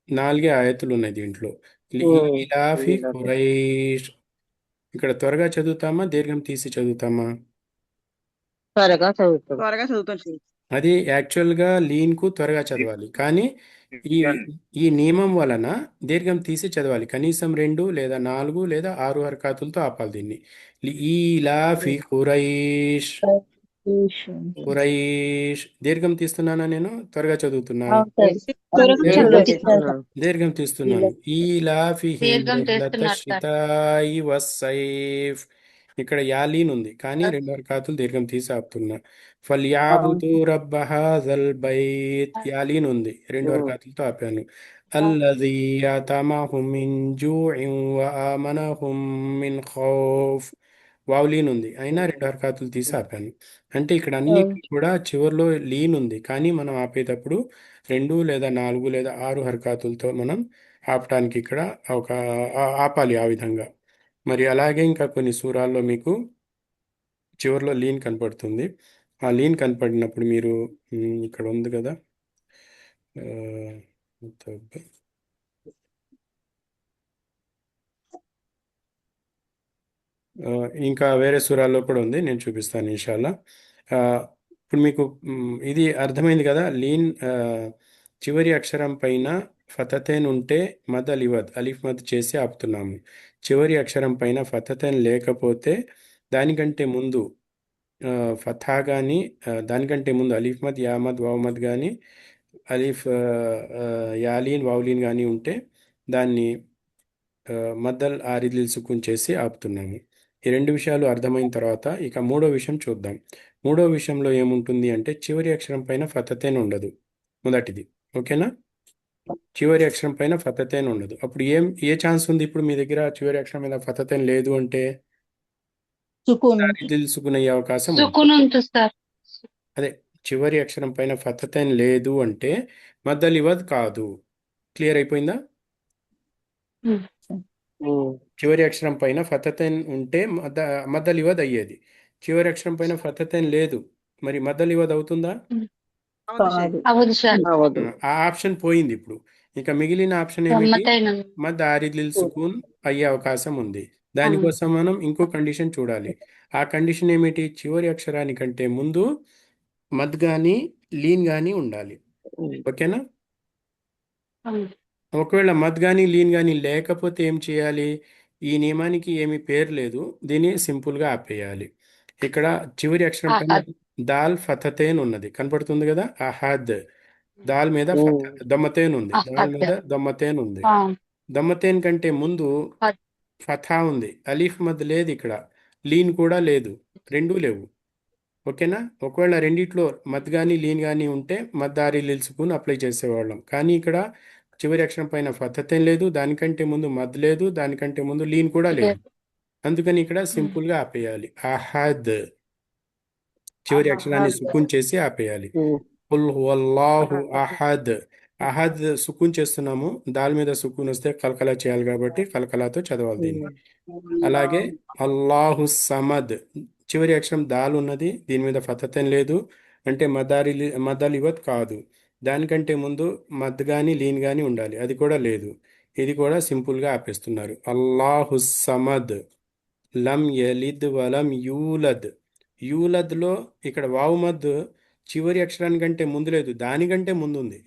4 ఆయతులు ఉన్నాయి దీంట్లో. ఈలాఫి ఖురైష్. ఇక్కడ త్వరగా చదువుతామా, దీర్ఘం తీసి చదువుతామా? త్వరగా చదువుతాం. త్వరగా చదువుతాం షేక్. అది యాక్చువల్గా లీన్కు త్వరగా చదవాలి, కానీ ఈ నియమం వలన దీర్ఘం తీసి చదవాలి. కనీసం 2 లేదా 4 లేదా 6 హర్కాతులతో ఆపాలి దీన్ని. ఈలాఫి ఖురైష్. ఖురైష్ దీర్ఘం తీస్తున్నానా? నేను త్వరగా చదువుతున్నాను. దీర్ఘం తీస్తున్నాను. ఈలాఫిహిం దీర్ఘం రిహ్లత తీస్తున్నారు సార్. శితాయి వస్సైఫ్. ఇక్కడ యాలీన్ ఉంది, కానీ 2 హర్కాతులు దీర్ఘం తీసి ఆపుతున్నా. ఫల్యాబుదు రబ్బ హాజల్ బైత్. యాలీన్ ఉంది, 2 హర్కాతులతో ఆపాను. అల్లజీ అతమహుం మిన్ జూఇన్ వ ఆమనహుం మిన్ ఖౌఫ్. వావ్ ఉంది, అయినా 2 హర్కాతులు తీసి ఆపాను. అంటే ఇక్కడ అన్ని కూడా చివరిలో లీన్ ఉంది, కానీ మనం ఆపేటప్పుడు 2 లేదా 4 లేదా 6 హర్కాతులతో మనం ఆపటానికి ఇక్కడ ఒక ఆపాలి ఆ విధంగా. మరి అలాగే ఇంకా కొన్ని సూరాల్లో మీకు చివరిలో లీన్ కనపడుతుంది. ఆ లీన్ కనపడినప్పుడు మీరు ఇక్కడ ఉంది కదా, ఇంకా వేరే సూరాల్లో కూడా ఉంది, నేను చూపిస్తాను ఇన్షాల్లా. ఇప్పుడు మీకు ఇది అర్థమైంది కదా. లీన్ చివరి అక్షరం పైన ఫతహతైన్ ఉంటే మద్ అలిఫ్ మద్ చేసి ఆపుతున్నాము. చివరి అక్షరం పైన ఫతహతైన్ లేకపోతే దానికంటే ముందు ఫథా కానీ, దానికంటే ముందు అలిఫ్ మద్ యామద్ వావుమద్ కానీ, అలిఫ్ యాలీన్ వావులీన్ కానీ ఉంటే దాన్ని మద్దల్ ఆరిల్ సుకున్ చేసి ఆపుతున్నాము. ఈ 2 విషయాలు అర్థమైన తర్వాత ఇక మూడో విషయం చూద్దాం. మూడో విషయంలో ఏముంటుంది అంటే చివరి అక్షరం పైన ఫతహతైన్ ఉండదు. మొదటిది ఓకేనా, చివరి అక్షరం పైన ఫతహతైన్ ఉండదు. అప్పుడు ఏ ఛాన్స్ ఉంది? ఇప్పుడు మీ దగ్గర చివరి అక్షరం మీద ఫతహతైన్ లేదు అంటే ఆరిల్ సుకున్ అయ్యే అవకాశం ఉంది. సుకున్ ఉంటుంది సార్. అదే, చివరి అక్షరం పైన ఫతహతైన్ లేదు అంటే మద్దల్ ఇవద్ కాదు. క్లియర్ అయిపోయిందా? చివరి అక్షరం పైన ఫతహతైన్ ఉంటే మద్దల్ ఇవద్ అయ్యేది. చివరి అక్షరం పైన ఫతహతైన్ లేదు, మరి మద్దల్ ఇవద్ అవుతుందా? అవును షేక్. అవదు సార్. ఆ ఆప్షన్ పోయింది. ఇప్పుడు ఇక మిగిలిన ఆప్షన్ ఏమిటి? గమ్మత్తైన మద్ ఆరిల్ సుకూన్ అయ్యే అవకాశం ఉంది. దానికోసం మనం ఇంకో కండిషన్ చూడాలి. ఆ కండిషన్ ఏమిటి? చివరి అక్షరానికంటే ముందు మద్ కానీ లీన్ కానీ ఉండాలి. ఓకేనా? ఒకవేళ మద్ కానీ లీన్ కానీ లేకపోతే ఏం చేయాలి? ఈ నియమానికి ఏమీ పేరు లేదు, దీన్ని సింపుల్గా ఆపేయాలి. ఇక్కడ చివరి అక్షరం పైన దాల్ ఫతహతైన్ ఉన్నది, కనపడుతుంది కదా. అహద్, దాల్ మీద దమ్మతైన్ ఉంది, దాల్ మీద దమ్మతైన్ ఉంది. దమ్మతైన్ కంటే ముందు ఫథా ఉంది, అలీఫ్ మద్ లేదు, ఇక్కడ లీన్ కూడా లేదు, రెండూ లేవు. ఓకేనా? ఒకవేళ రెండిట్లో మద్ కానీ లీన్ కానీ ఉంటే మద్ ఆరిల్ సుకూన్ అప్లై చేసేవాళ్ళం. కానీ ఇక్కడ చివరి అక్షరం పైన ఫతహతైన్ లేదు, దానికంటే ముందు మద్ లేదు, దానికంటే ముందు లీన్ కూడా లేదు. అందుకని ఇక్కడ సింపుల్గా ఆపేయాలి. అహద్, చివరి అక్షరాన్ని సుకూన్ చేసి ఆపేయాలి. ఖుల్ హువల్లాహు అహద్. అహద్ సుకూన్ చేస్తున్నాము, దాల్ మీద సుకూన్ వస్తే కలకలా చేయాలి కాబట్టి కలకలాతో చదవాలి దీన్ని. అలాగే అల్లాహు సమద్, చివరి అక్షరం దాల్ ఉన్నది, దీని మీద ఫతతన్ లేదు, అంటే మదాలివత్ కాదు. దానికంటే ముందు మద్ కానీ లీన్ కానీ ఉండాలి, అది కూడా లేదు. ఇది కూడా సింపుల్గా ఆపేస్తున్నారు. అల్లాహు సమద్, లం యలిద్ వలం యూలద్. యూలద్లో ఇక్కడ వావు మద్ చివరి అక్షరానికంటే ముందు లేదు, దానికంటే ముందు ఉంది.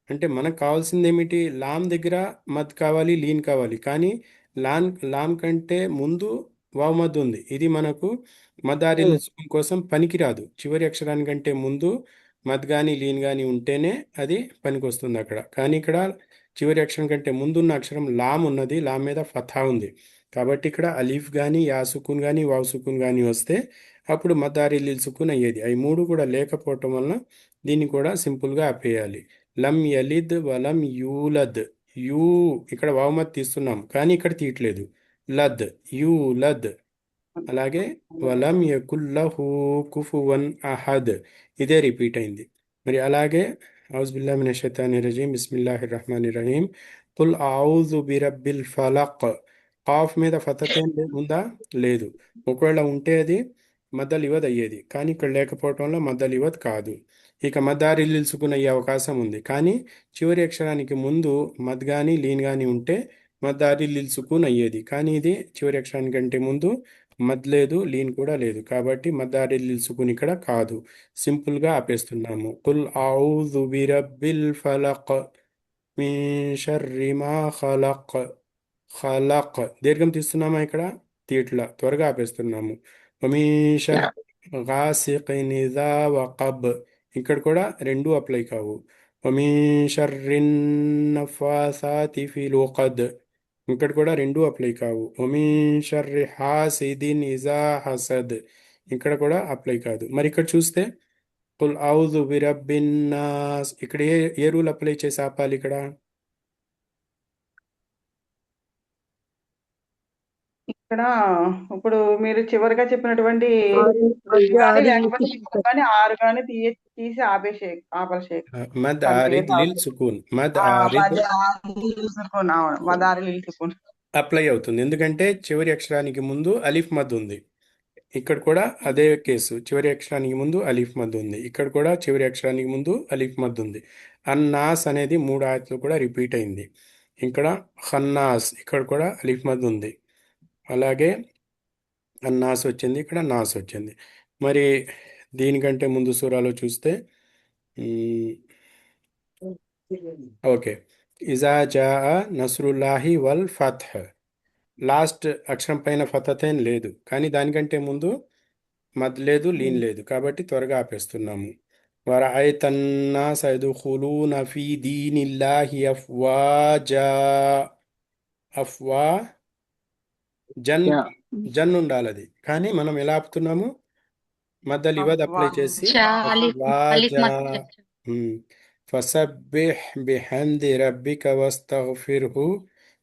అంటే మనకు కావాల్సింది ఏమిటి? లామ్ దగ్గర మద్ కావాలి, లీన్ కావాలి, కానీ లామ్ కంటే ముందు వావ్ మద్ ఉంది. ఇది మనకు మదారిల్ సుకూన్ కోసం పనికిరాదు. చివరి అక్షరానికంటే ముందు మద్ కానీ లీన్ కానీ ఉంటేనే అది పనికి వస్తుంది అక్కడ. కానీ ఇక్కడ చివరి అక్షరం కంటే ముందున్న అక్షరం లామ్ ఉన్నది, లామ్ మీద ఫథా ఉంది. కాబట్టి ఇక్కడ అలీఫ్ కానీ యా సుకూన్ కానీ వావ్ సుకూన్ కానీ వస్తే అప్పుడు మదారిల్ సుకూన్ అయ్యేది. అవి మూడు కూడా లేకపోవటం వలన దీన్ని కూడా సింపుల్గా ఆపేయాలి. లం యలిద్ వలం యూలద్. యూ ఇక్కడ వావమత్ తీస్తున్నాం కానీ ఇక్కడ తీయట్లేదు. లద్, యూ లద్. అలాగే వలం యకుల్లహు కుఫువన్ అహద్, ఇదే రిపీట్ అయింది. మరి అలాగే ఔజు బిల్లాహి మినష్ షైతానిర్ రజీమ్, బిస్మిల్లాహిర్ రహమానిర్ రహీం, కుల్ ఔజు బిరబ్బిల్ ఫలక్. కాఫ్ మీద ఫతతేన్ ఉందా? లేదు. ఒకవేళ ఉంటే అది మద్దల్ ఇవద్ అయ్యేది, కానీ ఇక్కడ లేకపోవటం వల్ల మద్దల్ ఇవద్ కాదు. ఇక మద్దారిల్ సుకున్ అయ్యే అవకాశం ఉంది, కానీ చివరి అక్షరానికి ముందు మద్ కానీ లీన్ కానీ ఉంటే మద్దారిల్ సుకున్ అయ్యేది. కానీ ఇది చివరి అక్షరానికంటే ముందు మద్ లేదు, లీన్ కూడా లేదు, కాబట్టి మద్దారిల్ సుకున్ ఇక్కడ కాదు. సింపుల్గా ఆపేస్తున్నాము. కుల్ ఔజు బిరబ్బిల్ ఫలక్ మిన్ షర్రి మా ఖలక్. ఖలక్ దీర్ఘం తీస్తున్నామా? ఇక్కడ తీట్లా, త్వరగా ఆపేస్తున్నాము. వమిన్ షర్రి గాసికిన్ ఇజా వకబ్, ఇక్కడ కూడా రెండు అప్లై కావు. వమిన్ షర్రిన్ నఫాసాతి ఫిల్ ఉఖద్, ఇక్కడ కూడా రెండు అప్లై కావు. వమిన్ షర్రి హాసిదిన్ ఇజా హసద్, ఇక్కడ కూడా అప్లై కాదు. మరి ఇక్కడ చూస్తే కుల్ ఔజు బిరబ్బిన్ నాస్, ఇక్కడ ఏ రూల్ అప్లై చేసి ఆపాలి? ఇక్కడ ఇక్కడ ఇప్పుడు మీరు చివరిగా చెప్పినటువంటి మధ్య కానీ ఆరి లేకపోతే ఇంకొక కానీ ఆరు కానీ తీసి ఆపాలి షేక్. మద్ దాని ఆరిద్ పేరు లిల్ సుకూన్, మద్ ఆ, ఆరిద్ మదారి సుకున్. అప్లై అవుతుంది, ఎందుకంటే చివరి అక్షరానికి ముందు అలీఫ్ మద్ ఉంది. ఇక్కడ కూడా అదే కేసు, చివరి అక్షరానికి ముందు అలీఫ్ మద్ ఉంది, ఇక్కడ కూడా చివరి అక్షరానికి ముందు అలీఫ్ మద్ ఉంది. అన్నాస్ అనేది 3 ఆయతులు కూడా రిపీట్ అయింది. ఇక్కడ ఖన్నాస్, ఇక్కడ కూడా అలీఫ్ మద్ ఉంది. అలాగే అన్నాస్ వచ్చింది, ఇక్కడ నాస్ వచ్చింది. మరి దీనికంటే ముందు సూరాలో చూస్తే ఓకే, ఇజా జా నస్రుల్లాహి వల్ ఫత్, లాస్ట్ అక్షరం పైన ఫతతేన్ లేదు, కానీ దానికంటే ముందు మద్ లేదు, లీన్ లేదు, కాబట్టి త్వరగా ఆపేస్తున్నాము. వరఅయ్తన్నాస యద్ఖులూన ఫీ దీనిల్లాహి అఫ్వాజా. అఫ్వా జన్, జన్ ఉండాలి అది, కానీ మనం ఎలా ఆపుతున్నాము? మద్దల్ ఇవద్ అప్లై చేసి చా అలీఫ్ అఫ్వాజా. మత్ చేర్చాలి. ఫసబ్బిహ్ బిహమ్ది రబ్బిక వస్తగ్ఫిర్హు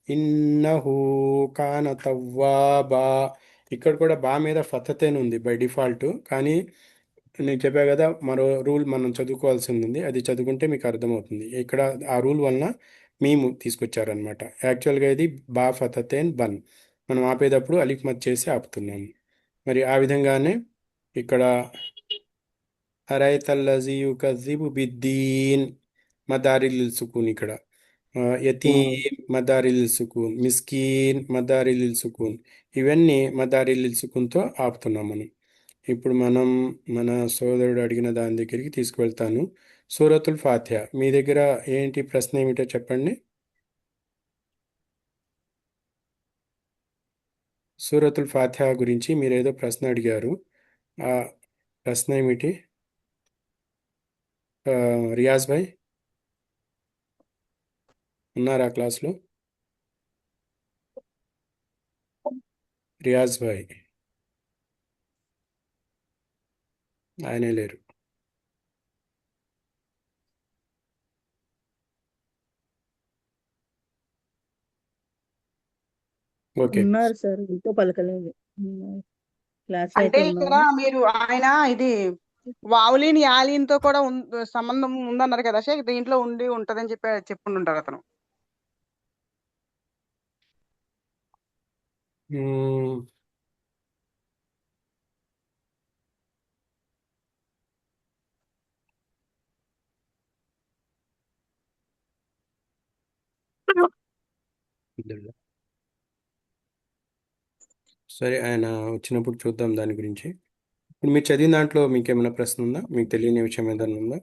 ఇన్నహు కాన తవ్వాబా. ఇక్కడ కూడా బా మీద ఫతతేన్ ఉంది బై డిఫాల్ట్, కానీ నేను చెప్పా కదా మరో రూల్ మనం చదువుకోవాల్సింది ఉంది, అది చదువుకుంటే మీకు అర్థమవుతుంది. ఇక్కడ ఆ రూల్ వలన మేము తీసుకొచ్చారనమాట. యాక్చువల్గా ఇది బా ఫతతేన్ బన్, మనం ఆపేటప్పుడు అలిఫ్ మత్ చేసి ఆపుతున్నాము. మరి ఆ విధంగానే ఇక్కడ అరైతల్లజీ యుకజ్జిబు బిద్దీన్, మదారిల్ సుకూన్. ఇక్కడ యతీం మదారిల్ సుకూన్, మిస్కీన్ మదారిల్ సుకూన్, ఇవన్నీ మదారిల్ సుకూన్తో ఆపుతున్నాం మనం. ఇప్పుడు మనం మన సోదరుడు అడిగిన దాని దగ్గరికి తీసుకువెళ్తాను. సూరతుల్ ఫాతిహా, మీ దగ్గర ఏంటి ప్రశ్న ఏమిటో చెప్పండి. సూరతుల్ ఫాతిహా గురించి మీరు ఏదో ప్రశ్న అడిగారు, ఆ ప్రశ్న ఏమిటి? రియాజ్ భాయ్ ఉన్నారా క్లాస్లో? రియాజ్ భాయ్ ఆయనే లేరు. ఓకే, ఉన్నారు సార్, ఇంతో పలకలేదు. క్లాస్ అంటే అయితే ఇక్కడ ఉన్నారు. మీరు ఆయన ఇది వావులీన్ యాలీన్ తో కూడా సంబంధం ఉందన్నారు కదా షేక్, దీంట్లో ఉంటదని చెప్పుంటారు అతను. మ్మ్. సరే, ఆయన వచ్చినప్పుడు చూద్దాం దాని గురించి. ఇప్పుడు మీరు చదివిన దాంట్లో మీకు ఏమైనా ప్రశ్న ఉందా? మీకు తెలియని విషయం ఏదైనా ఉందా?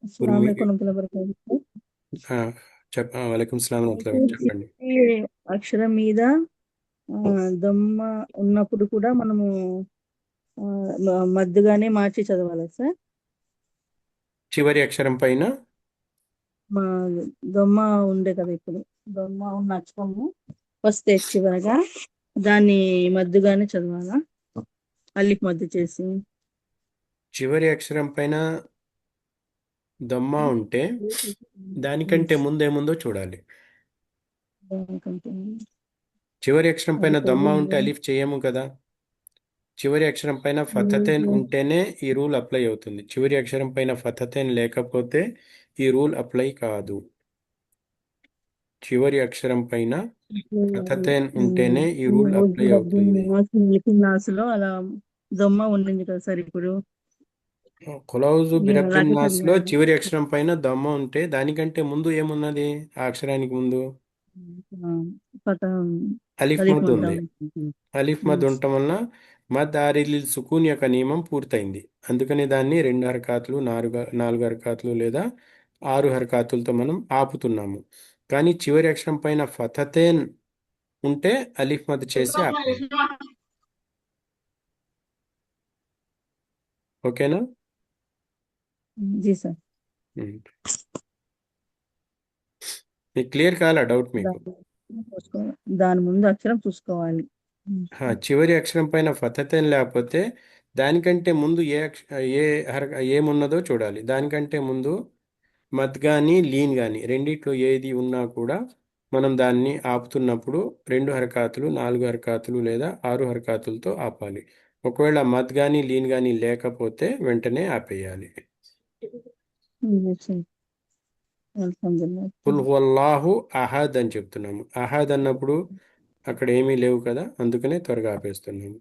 ఇప్పుడు అస్సలాము మీ అలైకుం వరహ్మతుల్లాహి వబరకాతుహు. ఆ, వలైకుం సలాం అయితే చెప్పండి. ఈ అక్షరం మీద దొమ్మ ఉన్నప్పుడు కూడా మనము మద్దుగానే మార్చి చదవాలి సార్. చివరి అక్షరం పైన మా దొమ్మ ఉండే కదా, ఇప్పుడు దొమ్మ ఉన్న అక్షరము వస్తే చివరగా దాన్ని మద్దుగానే చదవాలా, అల్లిఫ్ మద్దు చేసి. చివరి అక్షరం పైన దమ్మా ఉంటే దానికంటే ముందేముందో చూడాలి. దానికంటే చివరి అక్షరం పైన అది దమ్మా ఉంటే చదివింది. అలిఫ్ చేయము కదా. చివరి అక్షరం పైన ఫతహతైన్ ఉంటేనే ఈ రూల్ అప్లై అవుతుంది. చివరి అక్షరం పైన ఫతహతైన్ లేకపోతే ఈ రూల్ అప్లై కాదు. చివరి అక్షరం పైన ఫతహతైన్ ఉంటేనే ఈ రూల్ అప్లై అవుతుంది. నాసులో అలా దొమ్మ ఉండింది కదా సార్. ఇప్పుడు ఖులౌజు నేను బిరబ్బిన్ అలాగే నాస్ లో చదివాను. చివరి అక్షరం పైన దమ్మ ఉంటే దానికంటే ముందు ఏమున్నది? ఆ అక్షరానికి ముందు పత అలిఫ్ అలిఫ్ మద్ మద్ద ఉంది. అలిఫ్ మద్ ఉండటం వలన మద్ ఆరిల్ సుకూన్ యొక్క నియమం పూర్తయింది. అందుకని దాన్ని 2 హరకాతులు, 4 హరకాతులు లేదా 6 హరకాతులతో మనం ఆపుతున్నాము. కానీ చివరి అక్షరం పైన ఫతహతైన్ ఉంటే అలిఫ్ మద్ చేసి ఆపేయాలి. ఓకేనా? జీ సార్. ఉమ్. మీకు క్లియర్ కావాలా డౌట్ మీకు? దాని ముందు అక్షరం చూసుకోవాలి. చివరి అక్షరం పైన ఫతహతైన్ లేకపోతే దానికంటే ముందు ఏ ఏమున్నదో చూడాలి. దానికంటే ముందు మద్ కానీ లీన్ కానీ రెండిట్లో ఏది ఉన్నా కూడా మనం దాన్ని ఆపుతున్నప్పుడు 2 హరకాతులు, 4 హరకాతులు లేదా 6 హరకాతులతో ఆపాలి. ఒకవేళ మద్ కానీ లీన్ కానీ లేకపోతే వెంటనే ఆపేయాలి. కుల్ హువల్లాహు అహద్ అని చెప్తున్నాము. అహద్ అన్నప్పుడు అక్కడ ఏమీ లేవు కదా, అందుకనే త్వరగా ఆపేస్తున్నాము.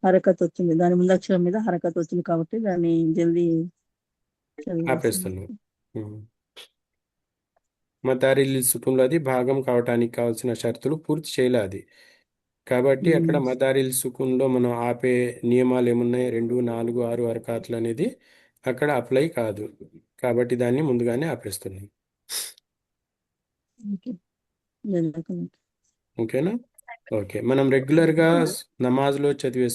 హరకత్ వచ్చింది, దాని ముందు అక్షరం మీద హరకత్ వచ్చింది కాబట్టి దాన్ని జల్దీ ఆపేస్తున్నాము. మదారిల్ సుకున్లో అది భాగం కావటానికి కావాల్సిన షరతులు పూర్తి చేయలే అది. కాబట్టి అక్కడ మదారిల్ సుకున్లో మనం ఆపే నియమాలు ఏమున్నాయి? 2, 4, 6 హరకాతులు అనేది అక్కడ అప్లై కాదు. కాబట్టి దాన్ని ముందుగానే ఆపేస్తున్నాం. ఓకేనా? ఓకే. మనం రెగ్యులర్గా నమాజ్లో చదివే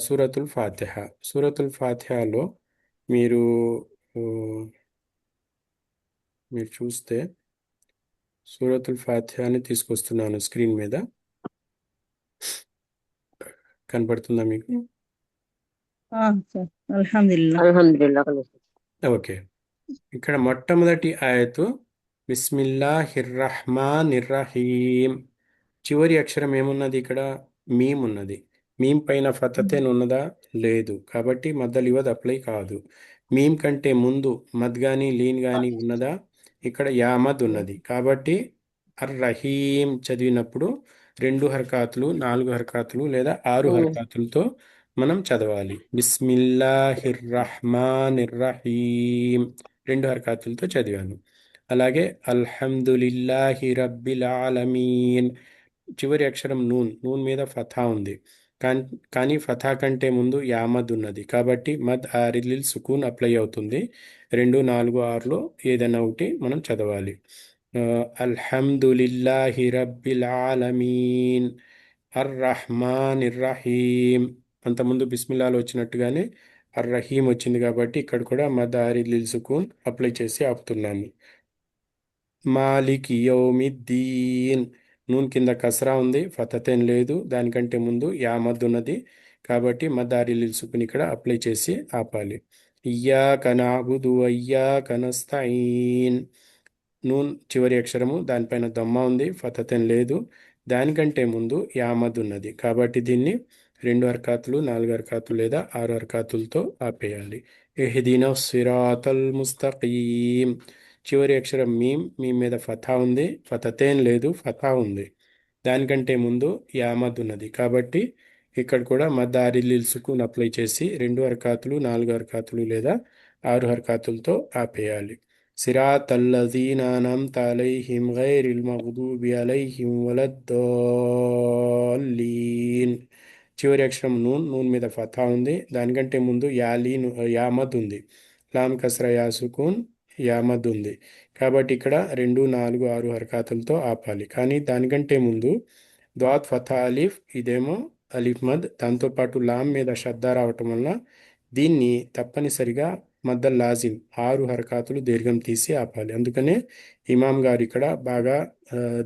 సూరతుల్ ఫాతిహ. సూరతుల్ ఫాతిహాలో మీరు ఆ, మీరు చూస్తే సూరతుల్ ఫాతిహాని తీసుకొస్తున్నాను స్క్రీన్ మీద. కనపడుతుందా మీకు? అల్హమ్దులిల్లాహ్. ఓకే. ఇక్కడ మొట్టమొదటి ఆయతు బిస్మిల్లాహిర్రహ్మానిర్రహీం. చివరి అక్షరం ఏమున్నది? ఇక్కడ మీమ్ ఉన్నది. మీమ్ పైన ఫతహతైన్ ఉన్నదా? లేదు. కాబట్టి మద్దల్ ఇవద్ అప్లై కాదు. మీమ్ కంటే ముందు మద్ కానీ లీన్ కానీ ఉన్నదా? ఇక్కడ యామద్ ఉన్నది. కాబట్టి అర్ రహీం చదివినప్పుడు 2 హరకాతులు, 4 హరకాతులు లేదా 6 హరకాతులతో మనం చదవాలి. బిస్మిల్లాహిర్రహ్మానిర్రహీం 2 హరకాతులతో చదివాను. అలాగే అల్హమ్దులిల్లాహి రబ్బిల్ ఆలమీన్. చివరి అక్షరం నూన్ మీద ఫథా ఉంది. కానీ ఫథా కంటే ముందు యామద్ ఉన్నది. కాబట్టి మద్ ఆరిలిల్ సుకూన్ అప్లై అవుతుంది. 2, 4, 6లో ఏదైనా ఒకటి మనం చదవాలి. అల్హమ్దులిల్లాహి రబ్బిల్ ఆలమీన్ అర్రహ్మానిర్రహీం. అంతకుముందు బిస్మిల్లాలో వచ్చినట్టుగానే అర్రహీం వచ్చింది కాబట్టి ఇక్కడ కూడా మద్ ఆరిలిల్ సుకూన్ అప్లై చేసి ఆపుతున్నాము. మాలిక్ యౌమిద్దీన్. నూన్ కింద కసరా ఉంది, ఫతహతైన్ లేదు. దానికంటే ముందు యామద్ ఉన్నది. కాబట్టి మదారిల్ సుకున్ ఇక్కడ అప్లై చేసి ఆపాలి. ఇయ్యాక నఅబుదు వ ఇయ్యాక నస్తఈన్. నూన్ చివరి అక్షరము, దానిపైన దమ్మా ఉంది, ఫతహతైన్ లేదు. దానికంటే ముందు యామద్ ఉన్నది కాబట్టి దీన్ని 2 హర్కాతులు 4 హర్కాతులు లేదా 6 హర్కాతులతో ఆపేయాలి. ఇహ్దిన సిరాతల్ ముస్తఖీం. చివరి అక్షరం మీం మీద ఫథా ఉంది, ఫతతేన్ లేదు, ఫథా ఉంది. దానికంటే ముందు యామద్ ఉన్నది కాబట్టి ఇక్కడ కూడా మద్ ఆరిల్ సుకూన్ అప్లై చేసి 2 హర్కాతులు 4 హర్కాతులు లేదా 6 హర్కాతులతో ఆపేయాలి. సిరాతల్లజీన అన్అమ్త అలైహిం గైరిల్ మగ్దూబి అలైహిం వలద్దాలీన్. చివరి అక్షరం నూన్ మీద ఫథా ఉంది. దానికంటే ముందు యామద్ ఉంది. లామ్ కస్రా యా సుకూన్ యామద్ ఉంది కాబట్టి ఇక్కడ 2, 4, 6 హర్కాతులతో ఆపాలి. కానీ దానికంటే ముందు ద్వాత్ ఫథా అలీఫ్, ఇదేమో అలీఫ్ మద్, దాంతోపాటు లామ్ మీద శ్రద్ధ రావటం వల్ల దీన్ని తప్పనిసరిగా మద్దల్ లాజిం 6 హరకాతులు దీర్ఘం తీసి ఆపాలి. అందుకనే ఇమాం గారు ఇక్కడ బాగా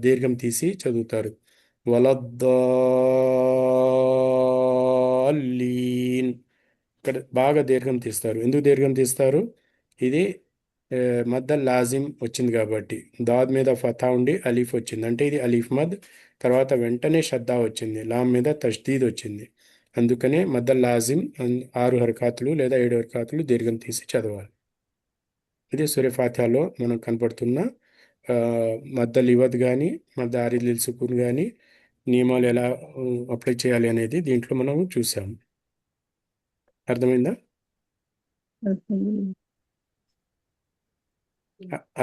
దీర్ఘం తీసి చదువుతారు. వలద్దాలీన్. ఇక్కడ బాగా దీర్ఘం తీస్తారు. ఎందుకు దీర్ఘం తీస్తారు? ఇది మద్దల్ లాజిం వచ్చింది కాబట్టి. దాద్ మీద ఫథా ఉండి అలీఫ్ వచ్చింది అంటే ఇది అలీఫ్ మద్. తర్వాత వెంటనే షద్దా వచ్చింది, లామ్ మీద తష్దీద్ వచ్చింది. అందుకనే మద్దల్ లాజిం 6 హరకాతులు లేదా 7 హరకాతులు దీర్ఘం తీసి చదవాలి. ఇది సూర్య ఫాతిహాలో మనకు కనపడుతున్న మద్దల్ ఇవద్ కానీ మద్ద ఆరిల్ సుకూన్ కానీ నియమాలు ఎలా అప్లై చేయాలి అనేది దీంట్లో మనం చూసాము. అర్థమైందా?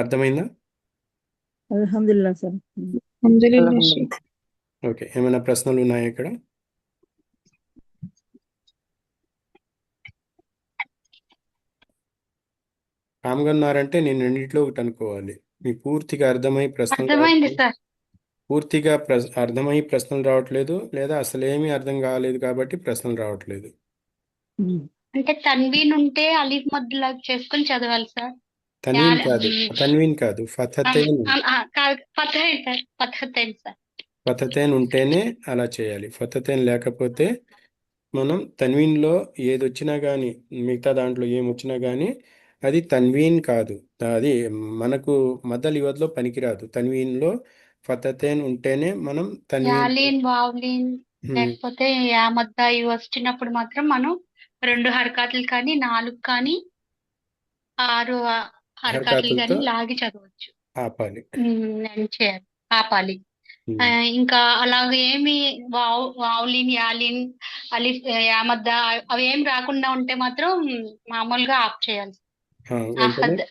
అర్థమైందా? అల్హమ్దులిల్లాహ్ సార్. ఓకే, ఏమైనా ప్రశ్నలు ఉన్నాయా ఇక్కడ? కామ్గన్నారంటే నేను రెండింటిలో ఒకటి అనుకోవాలి. మీ పూర్తిగా అర్థమై ప్రశ్నలు అర్థమైంది రావట్లేదు, సార్. పూర్తిగా అర్థమై ప్రశ్నలు రావట్లేదు, లేదా అసలేమీ అర్థం కాలేదు కాబట్టి ప్రశ్నలు రావట్లేదు. అంటే తన్వీన్ ఉంటే అలీఫ్ మద్దులాగా చేసుకొని చదవాలి సార్. తన్వీన్ కాదు, ఫతతేన్. ఫతహేన్ సార్, ఫతహతేన్ సార్. ఫతతేన్ ఉంటేనే అలా చేయాలి. ఫతతేన్ లేకపోతే మనం తన్వీన్లో ఏది వచ్చినా కానీ మిగతా దాంట్లో ఏమొచ్చినా కానీ అది తన్వీన్ కాదు, అది మనకు మద్దల్ ఇవద్లో పనికిరాదు. తన్వీన్లో ఫతతేన్ ఉంటేనే మనం యాలీన్ వావ్లీన్ లేకపోతే యామద్ద ఇవి వచ్చినప్పుడు మాత్రం మనం 2 హరకాతులు కానీ 4 కానీ 6 హరకాతులు కానీ లాగి చదవచ్చు, ఆపాలి. చేయాలి, ఆపాలి. ఇంకా అలాగే ఏమి వావ్లీన్ యాలీన్ అలీఫ్ యామద్ద అవి ఏం రాకుండా ఉంటే మాత్రం మామూలుగా ఆఫ్ చేయాలి.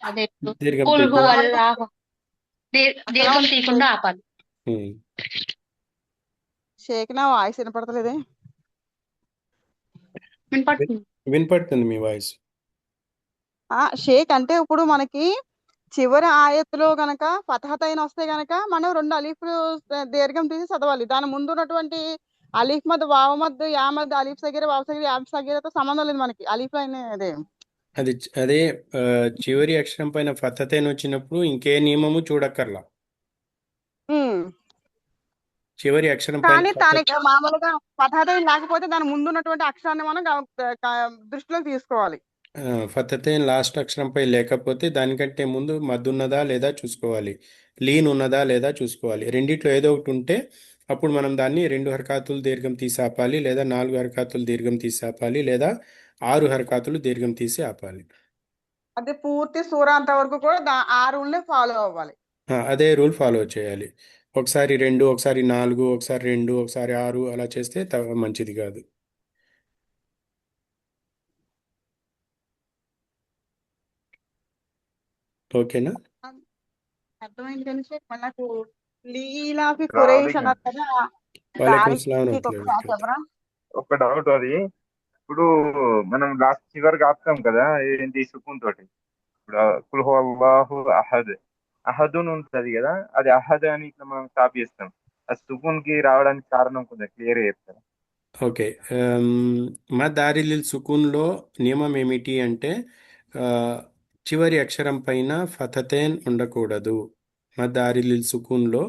అదే దీర్ఘం తీయకుండా ఆపాలి. షేక్ నా వాయిస్ వినపడతలేదే? వినపడుతుంది మీ వాయిస్. షేక్ అంటే ఇప్పుడు మనకి చివరి ఆయత్తులో గనక ఫతహతైన్ వస్తే గనక మనం 2 అలీఫ్లు దీర్ఘం తీసి చదవాలి. దాని ముందు ఉన్నటువంటి అలీఫ్ మద్, వావ్ మద్, యా మద్, అలీఫ్ సగీర, వావ్ సగీర, యాబ్ సగీరతో సంబంధం లేదు మనకి. అలీఫ్ అదే అదే చివరి అక్షరం పైన ఫతతేన్ వచ్చినప్పుడు ఇంకే నియమము చూడక్కర్లా. చివరి అక్షరం కానీ దానికి మామూలుగా ఫతహతైన్ లేకపోతే దాని ముందు ఉన్నటువంటి అక్షరాన్ని మనం దృష్టిలోకి తీసుకోవాలి. ఫతతేన్ లాస్ట్ అక్షరంపై లేకపోతే దానికంటే ముందు మద్ ఉన్నదా లేదా చూసుకోవాలి, లీన్ ఉన్నదా లేదా చూసుకోవాలి. రెండిట్లో ఏదో ఒకటి ఉంటే అప్పుడు మనం దాన్ని 2 హరకాతులు దీర్ఘం తీసి ఆపాలి, లేదా 4 హరకాతులు దీర్ఘం తీసి ఆపాలి, లేదా 6 హరకాతులు దీర్ఘం తీసి ఆపాలి. అదే పూర్తి సూరా అంత వరకు కూడా ఆ రూల్నే ఫాలో అవ్వాలి. అదే రూల్ ఫాలో చేయాలి. ఒకసారి 2, ఒకసారి 4, ఒకసారి 2, ఒకసారి 6 అలా చేస్తే మంచిది కాదు. ఓకేనా? అర్థమైంది కానీ మనకు లీలాఫి ఖురైష్ అన్నారు కదా. ఒక డౌట్, అది ఇప్పుడు మనం లాస్ట్ చివరికి ఆపుతాం కదా ఏంటి సుకూన్ తోటి. ఇప్పుడు కుల్ హు అల్లాహు అహద్, అహదున్ ఉంటది కదా, అది అహద్ అని ఇట్లా మనం స్టాప్ చేస్తాం. ఆ సుకూన్ కి రావడానికి కారణం కొంచెం క్లియర్ చెప్తారా? ఓకే, మద్ ఆరిల్ సుకూన్లో నియమం ఏమిటి అంటే చివరి అక్షరం పైన ఫతతేన్ ఉండకూడదు. మద్ ఆరిల్ సుకూన్లో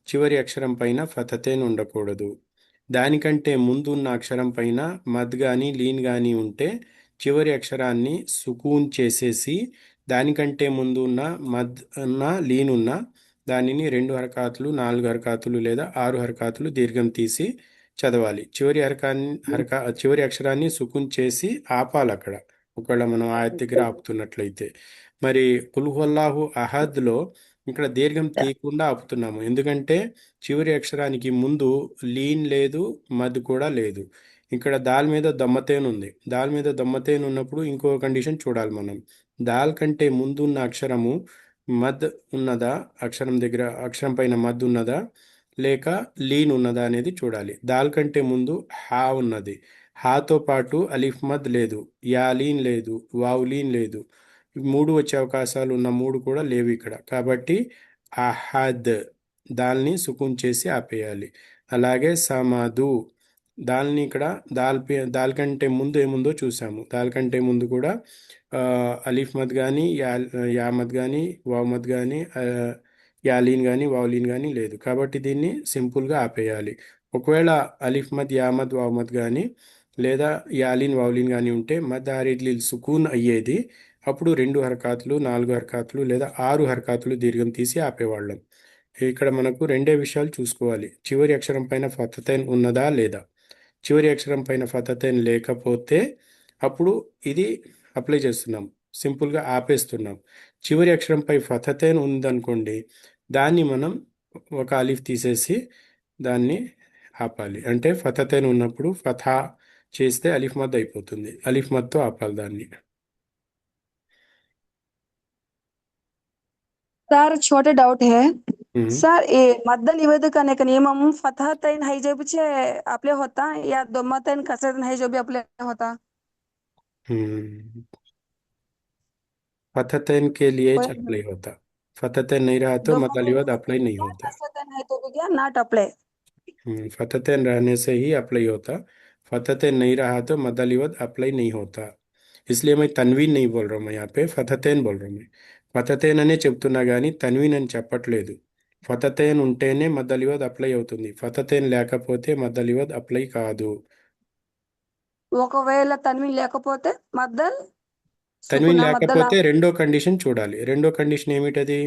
చివరి అక్షరం పైన ఫతతేన్ ఉండకూడదు. దానికంటే ముందు ఉన్న అక్షరం పైన మద్ కానీ లీన్ కానీ ఉంటే చివరి అక్షరాన్ని సుకూన్ చేసేసి దానికంటే ముందు ఉన్న మద్ ఉన్న లీన్ ఉన్న దానిని 2 హరకాతులు 4 హరకాతులు లేదా 6 హరకాతులు దీర్ఘం తీసి చదవాలి. చివరి అక్షరాన్ని సుకున్ చేసి ఆపాలి అక్కడ, ఒకవేళ మనం ఆయత్ దగ్గర ఆపుతున్నట్లయితే. మరి కుల్ హువల్లాహు అహద్లో ఇక్కడ దీర్ఘం తీయకుండా ఆపుతున్నాము, ఎందుకంటే చివరి అక్షరానికి ముందు లీన్ లేదు, మద్ కూడా లేదు. ఇక్కడ దాల్ మీద దమ్మతేన్ ఉంది. దాల్ మీద దమ్మతేన్ ఉన్నప్పుడు ఇంకో కండిషన్ చూడాలి మనం. దాల్ కంటే ముందు ఉన్న అక్షరము మద్ ఉన్నదా, అక్షరం పైన మద్ ఉన్నదా లేక లీన్ ఉన్నదా అనేది చూడాలి. దాల్ కంటే ముందు హా ఉన్నది. హాతో పాటు అలిఫ్ మద్ లేదు, యా లీన్ లేదు, వావ్ లీన్ లేదు. ఈ మూడు వచ్చే అవకాశాలు ఉన్న మూడు కూడా లేవు ఇక్కడ. కాబట్టి అహద్ దాల్ని సుకున్ చేసి ఆపేయాలి. అలాగే సమదు దాల్ని ఇక్కడ దాల్ కంటే ముందు ఏముందో చూసాము. దాల్ కంటే ముందు కూడా అలీఫ్ మద్ కానీ యా మద్ కానీ వావ్ మద్ కానీ యాలీన్ కానీ వావ్లీన్ కానీ లేదు. కాబట్టి దీన్ని సింపుల్గా ఆపేయాలి. ఒకవేళ అలీఫ్ మద్ యా మద్ వావ్ మద్ కానీ లేదా యాలీన్ వావ్లీన్ కానీ ఉంటే మద్ ఆరిద్లిల్ సుకూన్ అయ్యేది. అప్పుడు 2 హరకాతులు 4 హరకాతులు లేదా 6 హరకాతులు దీర్ఘం తీసి ఆపేవాళ్ళం. ఇక్కడ మనకు రెండే విషయాలు చూసుకోవాలి. చివరి అక్షరం పైన ఫతతైన్ ఉన్నదా లేదా. చివరి అక్షరం పైన ఫతతైన్ లేకపోతే అప్పుడు ఇది అప్లై చేస్తున్నాం, సింపుల్గా ఆపేస్తున్నాం. చివరి అక్షరంపై ఫతతైన్ ఉందనుకోండి, దాన్ని మనం ఒక అలీఫ్ తీసేసి దాన్ని ఆపాలి. అంటే ఫతతైన్ ఉన్నప్పుడు ఫథా చేస్తే అలీఫ్ మద్ అయిపోతుంది, అలీఫ్ మద్తో ఆపాలి దాన్ని. సార్ छोटे डाउट है हम्म, सर, ये मध्य निवेद करने का नियम फतह तैन है जो पीछे अप्लाई होता या दोमा तैन कसरत है जो भी अप्लाई होता हम्म, फततैन के लिए कोई अप्लाई होता, फततैन नहीं रहा तो दोमा मद तैन अलीवद अप्लाई नहीं नॉट होता। कसरत है तो भी क्या नॉट अप्लाई। फततैन रहने से ही अप्लाई होता, फततैन नहीं रहा तो मद अलीवद अप्लाई नहीं होता। इसलिए मैं तन्वीन नहीं बोल रहा हूँ, मैं यहाँ पे ఫతతేన్ बोल रहा हूँ. मैं ఫతతేన్ అనే చెప్తున్నా కానీ తన్వీన్ అని చెప్పట్లేదు. ఫతతేన్ ఉంటేనే మద్దలివద్ అప్లై అవుతుంది, ఫతతేన్ లేకపోతే మద్దలివద్ అప్లై కాదు. ఒకవేళ తన్వీన్ లేకపోతే మద్దల్ తన్వీన్ సుకునా మద్దల్ లేకపోతే రెండో కండిషన్ చూడాలి. రెండో కండిషన్ ఏమిటది?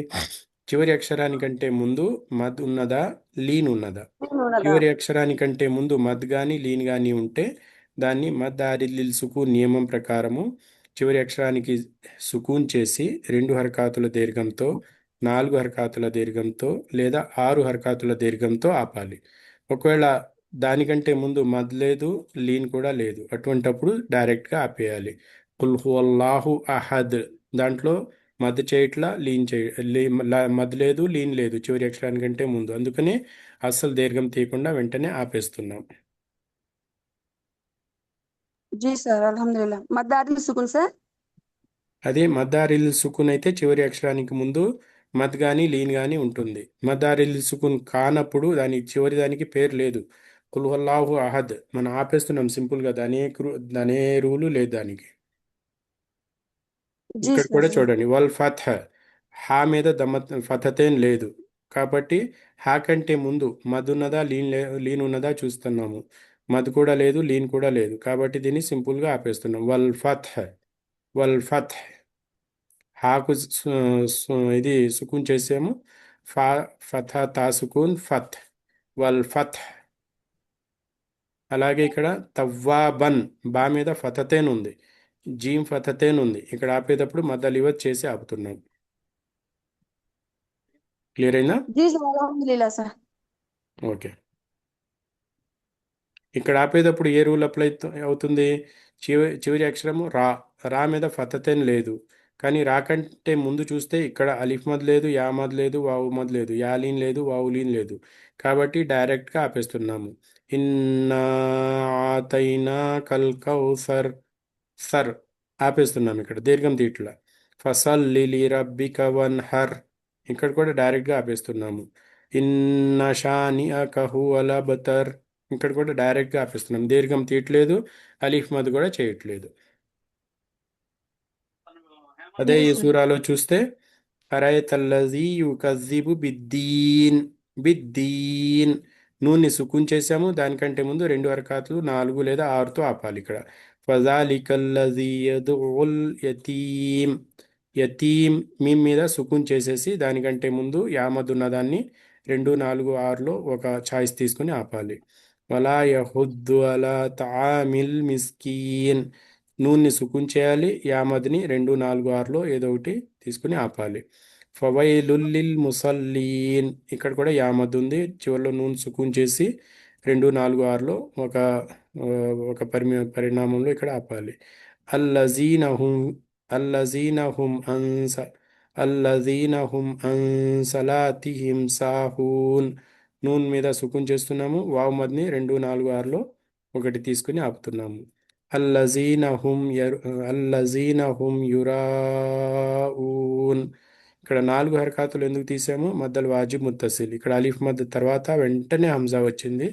చివరి అక్షరానికంటే ముందు మద్ ఉన్నదా, లీన్ ఉన్నదా. ఉన్నదా చివరి అక్షరానికంటే ముందు మద్ కానీ లీన్ కానీ ఉంటే దాన్ని మద్ ఆరిల్ సుకూన్ నియమం ప్రకారము చివరి అక్షరానికి సుకూన్ చేసి 2 హరకాతుల దీర్ఘంతో 4 హరకాతుల దీర్ఘంతో లేదా 6 హరకాతుల దీర్ఘంతో ఆపాలి. ఒకవేళ దానికంటే ముందు మద్ లేదు, లీన్ కూడా లేదు, అటువంటప్పుడు డైరెక్ట్గా ఆపేయాలి. కుల్ హువల్లాహు అహద్ దాంట్లో మద్ చేయట్లా, మద్ లేదు, లీన్ లేదు చివరి అక్షరానికంటే ముందు, అందుకనే అస్సలు దీర్ఘం తీయకుండా వెంటనే ఆపేస్తున్నాం. जी सर अल्हम्दुलिल्लाह मद्दारिल सुकून सर అదే మద్దారిల్ సుకున్ అయితే చివరి అక్షరానికి ముందు మద్ కానీ లీన్ కానీ ఉంటుంది. మద్దారిల్ సుకున్ కానప్పుడు దాని చివరి దానికి పేరు లేదు. కుల్ హువల్లాహు అహద్ మనం ఆపేస్తున్నాం సింపుల్గా, దాని ఏ రూలు లేదు దానికి. जी ఇక్కడ కూడా सर చూడండి, వల్ ఫత్ హా మీద ఫతతేన్ లేదు, కాబట్టి హా కంటే ముందు మద్ ఉన్నదా లీన్ ఉన్నదా చూస్తున్నాము. మద్ కూడా లేదు, లీన్ కూడా లేదు, కాబట్టి దీన్ని సింపుల్గా ఆపేస్తున్నాం. వల్ ఫత్ హాకు ఇది సుకూన్ చేసాము, ఫథా తా సుకూన్ ఫత్, వల్ ఫత్. అలాగే ఇక్కడ తవ్వాబన్ బా మీద ఫతతేన్ ఉంది, జీం ఫతతేన్ ఉంది, ఇక్కడ ఆపేటప్పుడు మద్ అలీవద్ చేసి ఆపుతున్నాం. క్లియర్ అయినా? जी सर अल्हम्दुलिल्लाह सर ఓకే. ఇక్కడ ఆపేటప్పుడు ఏ రూల్ అప్లై అవుతుంది? చివరి అక్షరము రా మీద ఫతతేన్ లేదు, కానీ రా కంటే ముందు చూస్తే ఇక్కడ అలిఫ్ మద్ లేదు, యా మద్ లేదు, వావు మద్ లేదు, యాలీన్ లేదు, వావులీన్ లేదు, కాబట్టి డైరెక్ట్గా ఆపేస్తున్నాము. ఇన్నా ఆతైనా కల్ కౌసర్ సర్ ఆపేస్తున్నాం, ఇక్కడ దీర్ఘం తీట్ల. ఫసల్లి లిరబ్బిక వన్హర్ ఇక్కడ కూడా డైరెక్ట్గా ఆపేస్తున్నాము. ఇన్న షానిఅక హువల్ అబ్తర్ ఇక్కడ కూడా డైరెక్ట్గా ఆపేస్తున్నాం, దీర్ఘం తీయట్లేదు, అలీఫ్ మద్ కూడా చేయట్లేదు. అదే जी ఈ सर సూరాలో చూస్తే అరయతల్లజీ యుకజ్జిబు బిద్దీన్ నూన్ని సుకున్ చేసాము, దానికంటే ముందు 2 హరకాతులు 4 లేదా 6తో ఆపాలి. ఇక్కడ ఫజాలికల్లజీ యదుఉల్ యతీమ్ యతీం మీమ్ మీద సుకున్ చేసేసి దానికంటే ముందు యామద్ ఉన్నదాన్ని 2 4 6లో ఒక ఛాయిస్ తీసుకుని ఆపాలి. వలా యహుద్దు అలా తామిల్ మిస్కీన్ నూన్ని సుకున్ చేయాలి. యామద్ని 2 4 6లో ఏదో ఒకటి తీసుకుని ఆపాలి. ఫవైలుల్లిల్ ముసల్లీన్ ఇక్కడ కూడా యామద్ ఉంది. చివరిలో నూన్ సుకున్ చేసి 2 4 6లో ఒక పరిణామంలో ఇక్కడ ఆపాలి. అల్లజీన హుం అల్లజీన హుం అన్స అల్లజీన హుం అన్సలాతిహిం సాహూన్ నూన్ మీద సుకున్ చేస్తున్నాము. వావ్ మద్ని 2 4 6లో ఒకటి తీసుకుని ఆపుతున్నాము. అల్లజీన హుం యురాఊన్ ఇక్కడ 4 హరకాతులు ఎందుకు తీసాము? మద్దల్ వాజిబ్ ముత్తసిల్. ఇక్కడ అలీఫ్ మద్ తర్వాత వెంటనే హంజా వచ్చింది.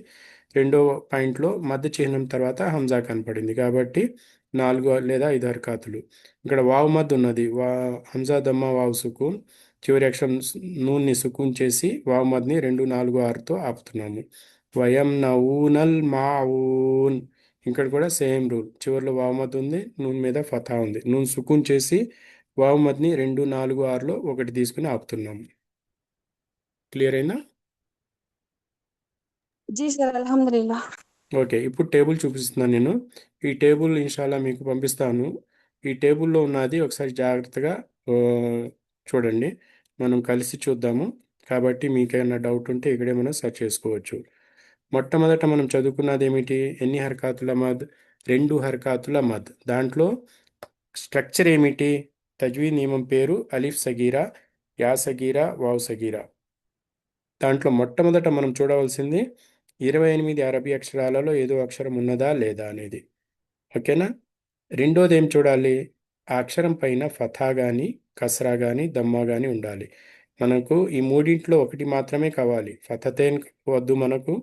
రెండో పాయింట్లో మద్ చిహ్నం తర్వాత హంజా కనపడింది కాబట్టి 4 లేదా 5 హరకాతులు. ఇక్కడ వావ్ మద్ ఉన్నది. హంజా దమ్మా వావ్ సుకూన్ చివరి అక్షరం నూన్ని సుకూన్ చేసి వావ్ మద్ని 2 4 6తో ఆపుతున్నాము. వయంనఊనల్ మాఊన్ ఇక్కడ కూడా సేమ్ రూల్. చివరిలో వావ్ మద్ ఉంది, నూన్ మీద ఫతా ఉంది. నూన్ సుకూన్ చేసి వావ్ మద్ని 2 4 6లో ఒకటి తీసుకుని ఆపుతున్నాము. క్లియర్ అయినా? जी सर अल्हम्दुलिल्लाह। ఓకే, ఇప్పుడు టేబుల్ చూపిస్తున్నాను నేను. ఈ టేబుల్ ఇన్షాల్లా మీకు పంపిస్తాను. ఈ టేబుల్లో ఉన్నది ఒకసారి జాగ్రత్తగా చూడండి. మనం కలిసి చూద్దాము. కాబట్టి మీకు ఏమైనా డౌట్ ఉంటే ఇక్కడే మనం సెర్చ్ చేసుకోవచ్చు. మొట్టమొదట మనం చదువుకున్నది ఏమిటి? ఎన్ని హరకాతుల మద్? 2 హరకాతుల మద్. దాంట్లో స్ట్రక్చర్ ఏమిటి? తజ్వీద్ నియమం పేరు అలిఫ్ సగీరా, యా సగీరా, వావ్ సగీరా. దాంట్లో మొట్టమొదట మనం చూడవలసింది 28 అరబీ అక్షరాలలో ఏదో అక్షరం ఉన్నదా లేదా అనేది. ఓకేనా? రెండోది ఏం చూడాలి? ఆ అక్షరం పైన ఫథా కానీ కస్రా కానీ దమ్మా కానీ ఉండాలి. మనకు ఈ మూడింట్లో ఒకటి మాత్రమే కావాలి. ఫతతైన్ వద్దు, మనకు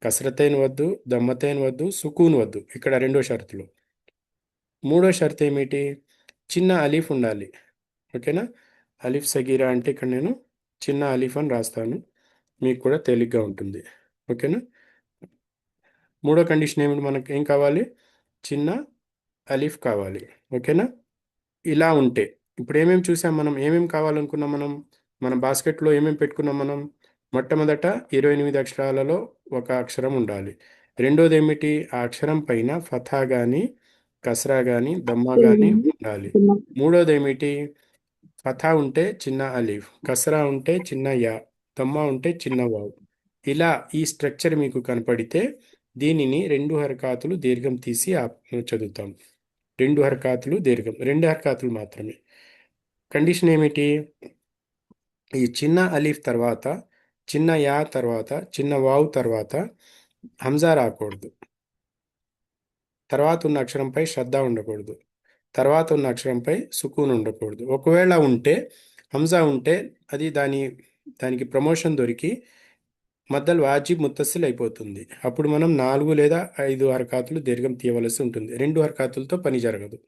కస్రతైన్ వద్దు, దమ్మతైన్ వద్దు, సుకూన్ వద్దు. ఇక్కడ రెండో షరతులు. మూడో షరతు ఏమిటి? చిన్న అలీఫ్ ఉండాలి. ఓకేనా? అలీఫ్ సగీరా అంటే ఇక్కడ నేను చిన్న అలీఫ్ అని రాస్తాను, మీకు కూడా తేలిగ్గా ఉంటుంది. ఓకేనా? మూడో కండిషన్ ఏమిటి? మనకు ఏం కావాలి? చిన్న అలీఫ్ కావాలి. ఓకేనా? ఇలా ఉంటే ఇప్పుడు ఏమేమి చూసాం మనం? ఏమేమి కావాలనుకున్నాం మనం? మన బాస్కెట్లో ఏమేమి పెట్టుకున్నాం మనం? మొట్టమొదట 28 అక్షరాలలో ఒక అక్షరం ఉండాలి. రెండోది ఏమిటి? ఆ అక్షరం పైన ఫథా కానీ కస్రా కానీ దమ్మా కానీ ఉండాలి. మూడోది ఏమిటి? ఫథా ఉంటే చిన్న అలీఫ్, కస్రా ఉంటే చిన్న యా, దమ్మా ఉంటే చిన్న వావ్. ఇలా ఈ స్ట్రక్చర్ మీకు కనపడితే దీనిని 2 హరకాతులు దీర్ఘం తీసి చదువుతాం. 2 హరకాతులు దీర్ఘం, 2 హరకాతులు మాత్రమే. కండిషన్ ఏమిటి? ఈ చిన్న అలీఫ్ తర్వాత చిన్న యా తర్వాత చిన్న వావ్ తర్వాత హంజా రాకూడదు. తర్వాత ఉన్న అక్షరంపై శ్రద్ధ ఉండకూడదు. తర్వాత ఉన్న అక్షరంపై సుకూన్ ఉండకూడదు. ఒకవేళ ఉంటే హంజా ఉంటే అది దానికి ప్రమోషన్ దొరికి మద్దల్ వాజిబ్ ముత్తసిల్ అయిపోతుంది. అప్పుడు మనం 4 లేదా 5 హరకాతులు దీర్ఘం తీయవలసి ఉంటుంది. 2 హరకాతులతో పని జరగదు.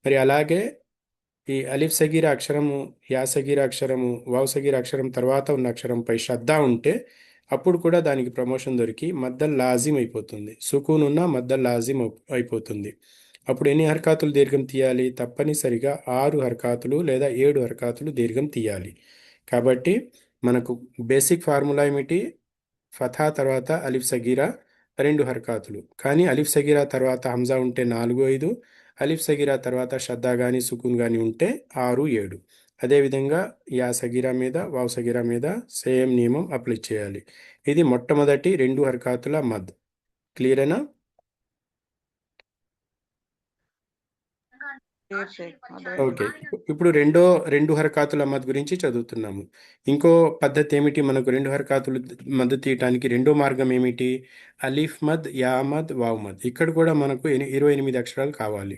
మరి అలాగే ఈ అలిఫ్ సగీర అక్షరము, యా సగీర అక్షరము, వావ్ సగీర అక్షరం తర్వాత ఉన్న అక్షరంపై శ్రద్ధ ఉంటే అప్పుడు కూడా దానికి ప్రమోషన్ దొరికి మద్దల్ లాజిం అయిపోతుంది. సుకూన్ ఉన్న మద్దల్ లాజిం అయిపోతుంది. అప్పుడు ఎన్ని హరకాతులు దీర్ఘం తీయాలి? తప్పనిసరిగా 6 హరకాతులు లేదా 7 హరకాతులు దీర్ఘం తీయాలి. కాబట్టి మనకు బేసిక్ ఫార్ములా ఏమిటి? ఫథా తర్వాత అలిఫ్ సగీరా 2 హరకాతులు. కానీ అలిఫ్ సగీరా తర్వాత హంజా ఉంటే 4 5, అలిఫ్ సగీరా తర్వాత షద్దా కానీ సుకూన్ కానీ ఉంటే 6 7. అదేవిధంగా యా సగీరా మీద వావ్ సగీరా మీద సేమ్ నియమం అప్లై చేయాలి. ఇది మొట్టమొదటి 2 హరకాతుల మద్. క్లియరేనా? ఓకే, ఇప్పుడు రెండు హరకాతుల మద్ గురించి చదువుతున్నాము. ఇంకో పద్ధతి ఏమిటి? మనకు 2 హరకాతులు మద్ తీయటానికి రెండో మార్గం ఏమిటి? అలీఫ్ మద్, యా మద్, వావ్ మద్. ఇక్కడ కూడా మనకు 28 అక్షరాలు కావాలి.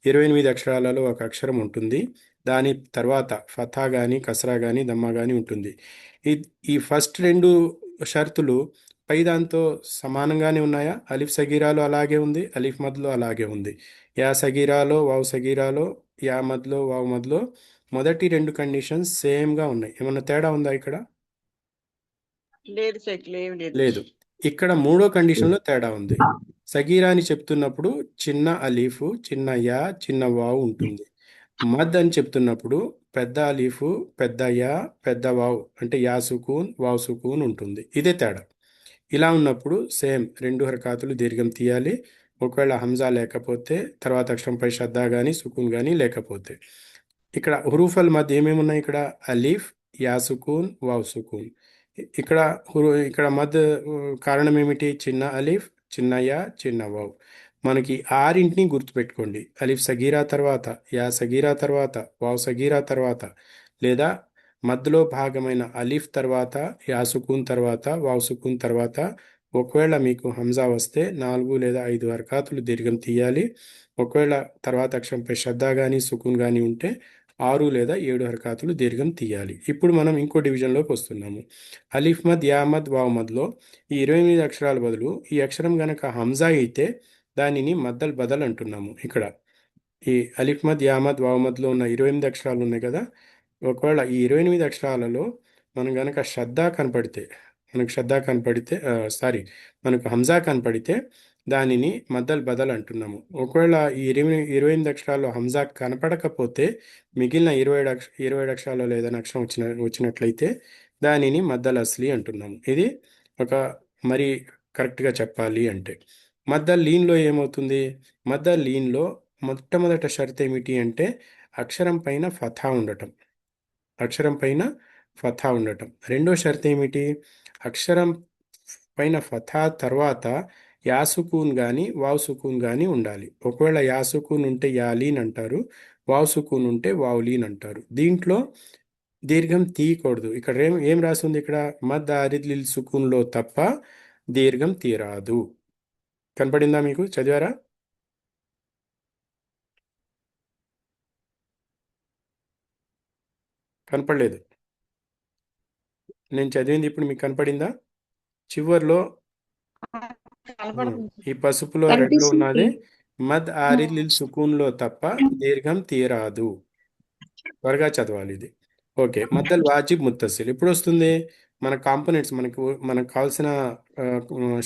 28 అక్షరాలలో ఒక అక్షరం ఉంటుంది. దాని తర్వాత ఫథా కానీ కస్రా కానీ దమ్మా కానీ ఉంటుంది. ఈ ఫస్ట్ 2 షరతులు పై దాంతో సమానంగానే ఉన్నాయా? అలిఫ్ సగీరాలో అలాగే ఉంది, అలీఫ్ మద్లో అలాగే ఉంది. యా సగీరాలో వావ్ సగీరాలో యా మద్లో వావ్ మద్లో మొదటి 2 కండిషన్స్ సేమ్గా ఉన్నాయి. ఏమన్నా తేడా ఉందా ఇక్కడ? లేదు. ఇక్కడ మూడో కండిషన్లో తేడా ఉంది. సగీరా అని చెప్తున్నప్పుడు చిన్న అలీఫ్, చిన్న యా, చిన్న వావ్ ఉంటుంది. మద్ అని చెప్తున్నప్పుడు పెద్ద అలీఫు, పెద్ద యా, పెద్ద వావ్ అంటే యా సుకూన్, వావ్ సుకూన్ ఉంటుంది. ఇదే తేడా. ఇలా ఉన్నప్పుడు సేమ్ 2 హరకాతులు దీర్ఘం తీయాలి. ఒకవేళ హంజా లేకపోతే, తర్వాత అక్షరంపై షద్దా కానీ సుకూన్ కానీ లేకపోతే. ఇక్కడ హురూఫల్ మధ్య ఏమేమి ఉన్నాయి? ఇక్కడ అలీఫ్, యా సుకూన్, వావ్ సుకూన్. ఇక్కడ ఇక్కడ మద్ కారణం ఏమిటి? చిన్న అలీఫ్, చిన్న యా, చిన్న వావ్. మనకి ఆరింటిని గుర్తుపెట్టుకోండి. అలీఫ్ సగీరా తర్వాత, యా సగీరా తర్వాత, వావ్ సగీరా తర్వాత, లేదా మధ్యలో భాగమైన అలీఫ్ తర్వాత, యా సుకూన్ తర్వాత, వావ్ సుకూన్ తర్వాత ఒకవేళ మీకు హంజా వస్తే 4 లేదా 5 హరకాతులు దీర్ఘం తీయాలి. ఒకవేళ తర్వాత అక్షరంపై శ్రద్ధ కానీ సుకూన్ కానీ ఉంటే 6 లేదా 7 హరకాతులు దీర్ఘం తీయాలి. ఇప్పుడు మనం ఇంకో డివిజన్లోకి వస్తున్నాము. అలీఫ్ మద్, యా మద్, వావ్ మద్లో ఈ 28 అక్షరాల బదులు ఈ అక్షరం గనక హంజా అయితే దానిని మద్దల్ బదల్ అంటున్నాము. ఇక్కడ ఈ అలిఫ్ మద్, యా మద్, వావ్ మద్లో ఉన్న 28 అక్షరాలు ఉన్నాయి కదా, ఒకవేళ ఈ 28 అక్షరాలలో మనం గనక మనకు హంజా కనపడితే దానిని మద్దల్ బదల్ అంటున్నాము. ఒకవేళ ఈ 28 అక్షరాల్లో హంజా కనపడకపోతే మిగిలిన 27 అక్షరాల్లో ఏదైనా అక్షరం వచ్చినట్లయితే దానిని మద్దల్ అస్లీ అంటున్నాము. ఇది ఒక మరి కరెక్ట్గా చెప్పాలి అంటే. మద్దల్ లీన్లో ఏమవుతుంది? మద్దల్ లీన్లో మొట్టమొదట షరత్ ఏమిటి అంటే అక్షరం పైన ఫథా ఉండటం. రెండో షరత్ ఏమిటి? అక్షరం పైన ఫథా తర్వాత యా సుకూన్ కానీ వావ్ సుకూన్ కానీ ఉండాలి. ఒకవేళ యా సుకూన్ ఉంటే యా లీన్ అంటారు, వావ్ సుకూన్ ఉంటే వావ్ లీన్ అంటారు. దీంట్లో దీర్ఘం తీయకూడదు. ఇక్కడ ఏం రాసింది? ఇక్కడ మద్ ఆరిద్ లిల్ సుకూన్లో తప్ప దీర్ఘం తీరాదు. కనపడిందా మీకు? చదివారా? కనపడలేదు. నేను చదివింది ఇప్పుడు మీకు కనపడిందా? చివర్లో ఈ పసుపులో రెడ్లో ఉన్నది మద్ ఆరిద్ లిల్ సుకూన్లో తప్ప దీర్ఘం తీరాదు. త్వరగా చదవాలి ఇది. ఓకే. మద్దల్ వాజిబ్ ముత్తసిల్ ఎప్పుడు వస్తుంది? మన కాంపోనెంట్స్ మనకు కావాల్సిన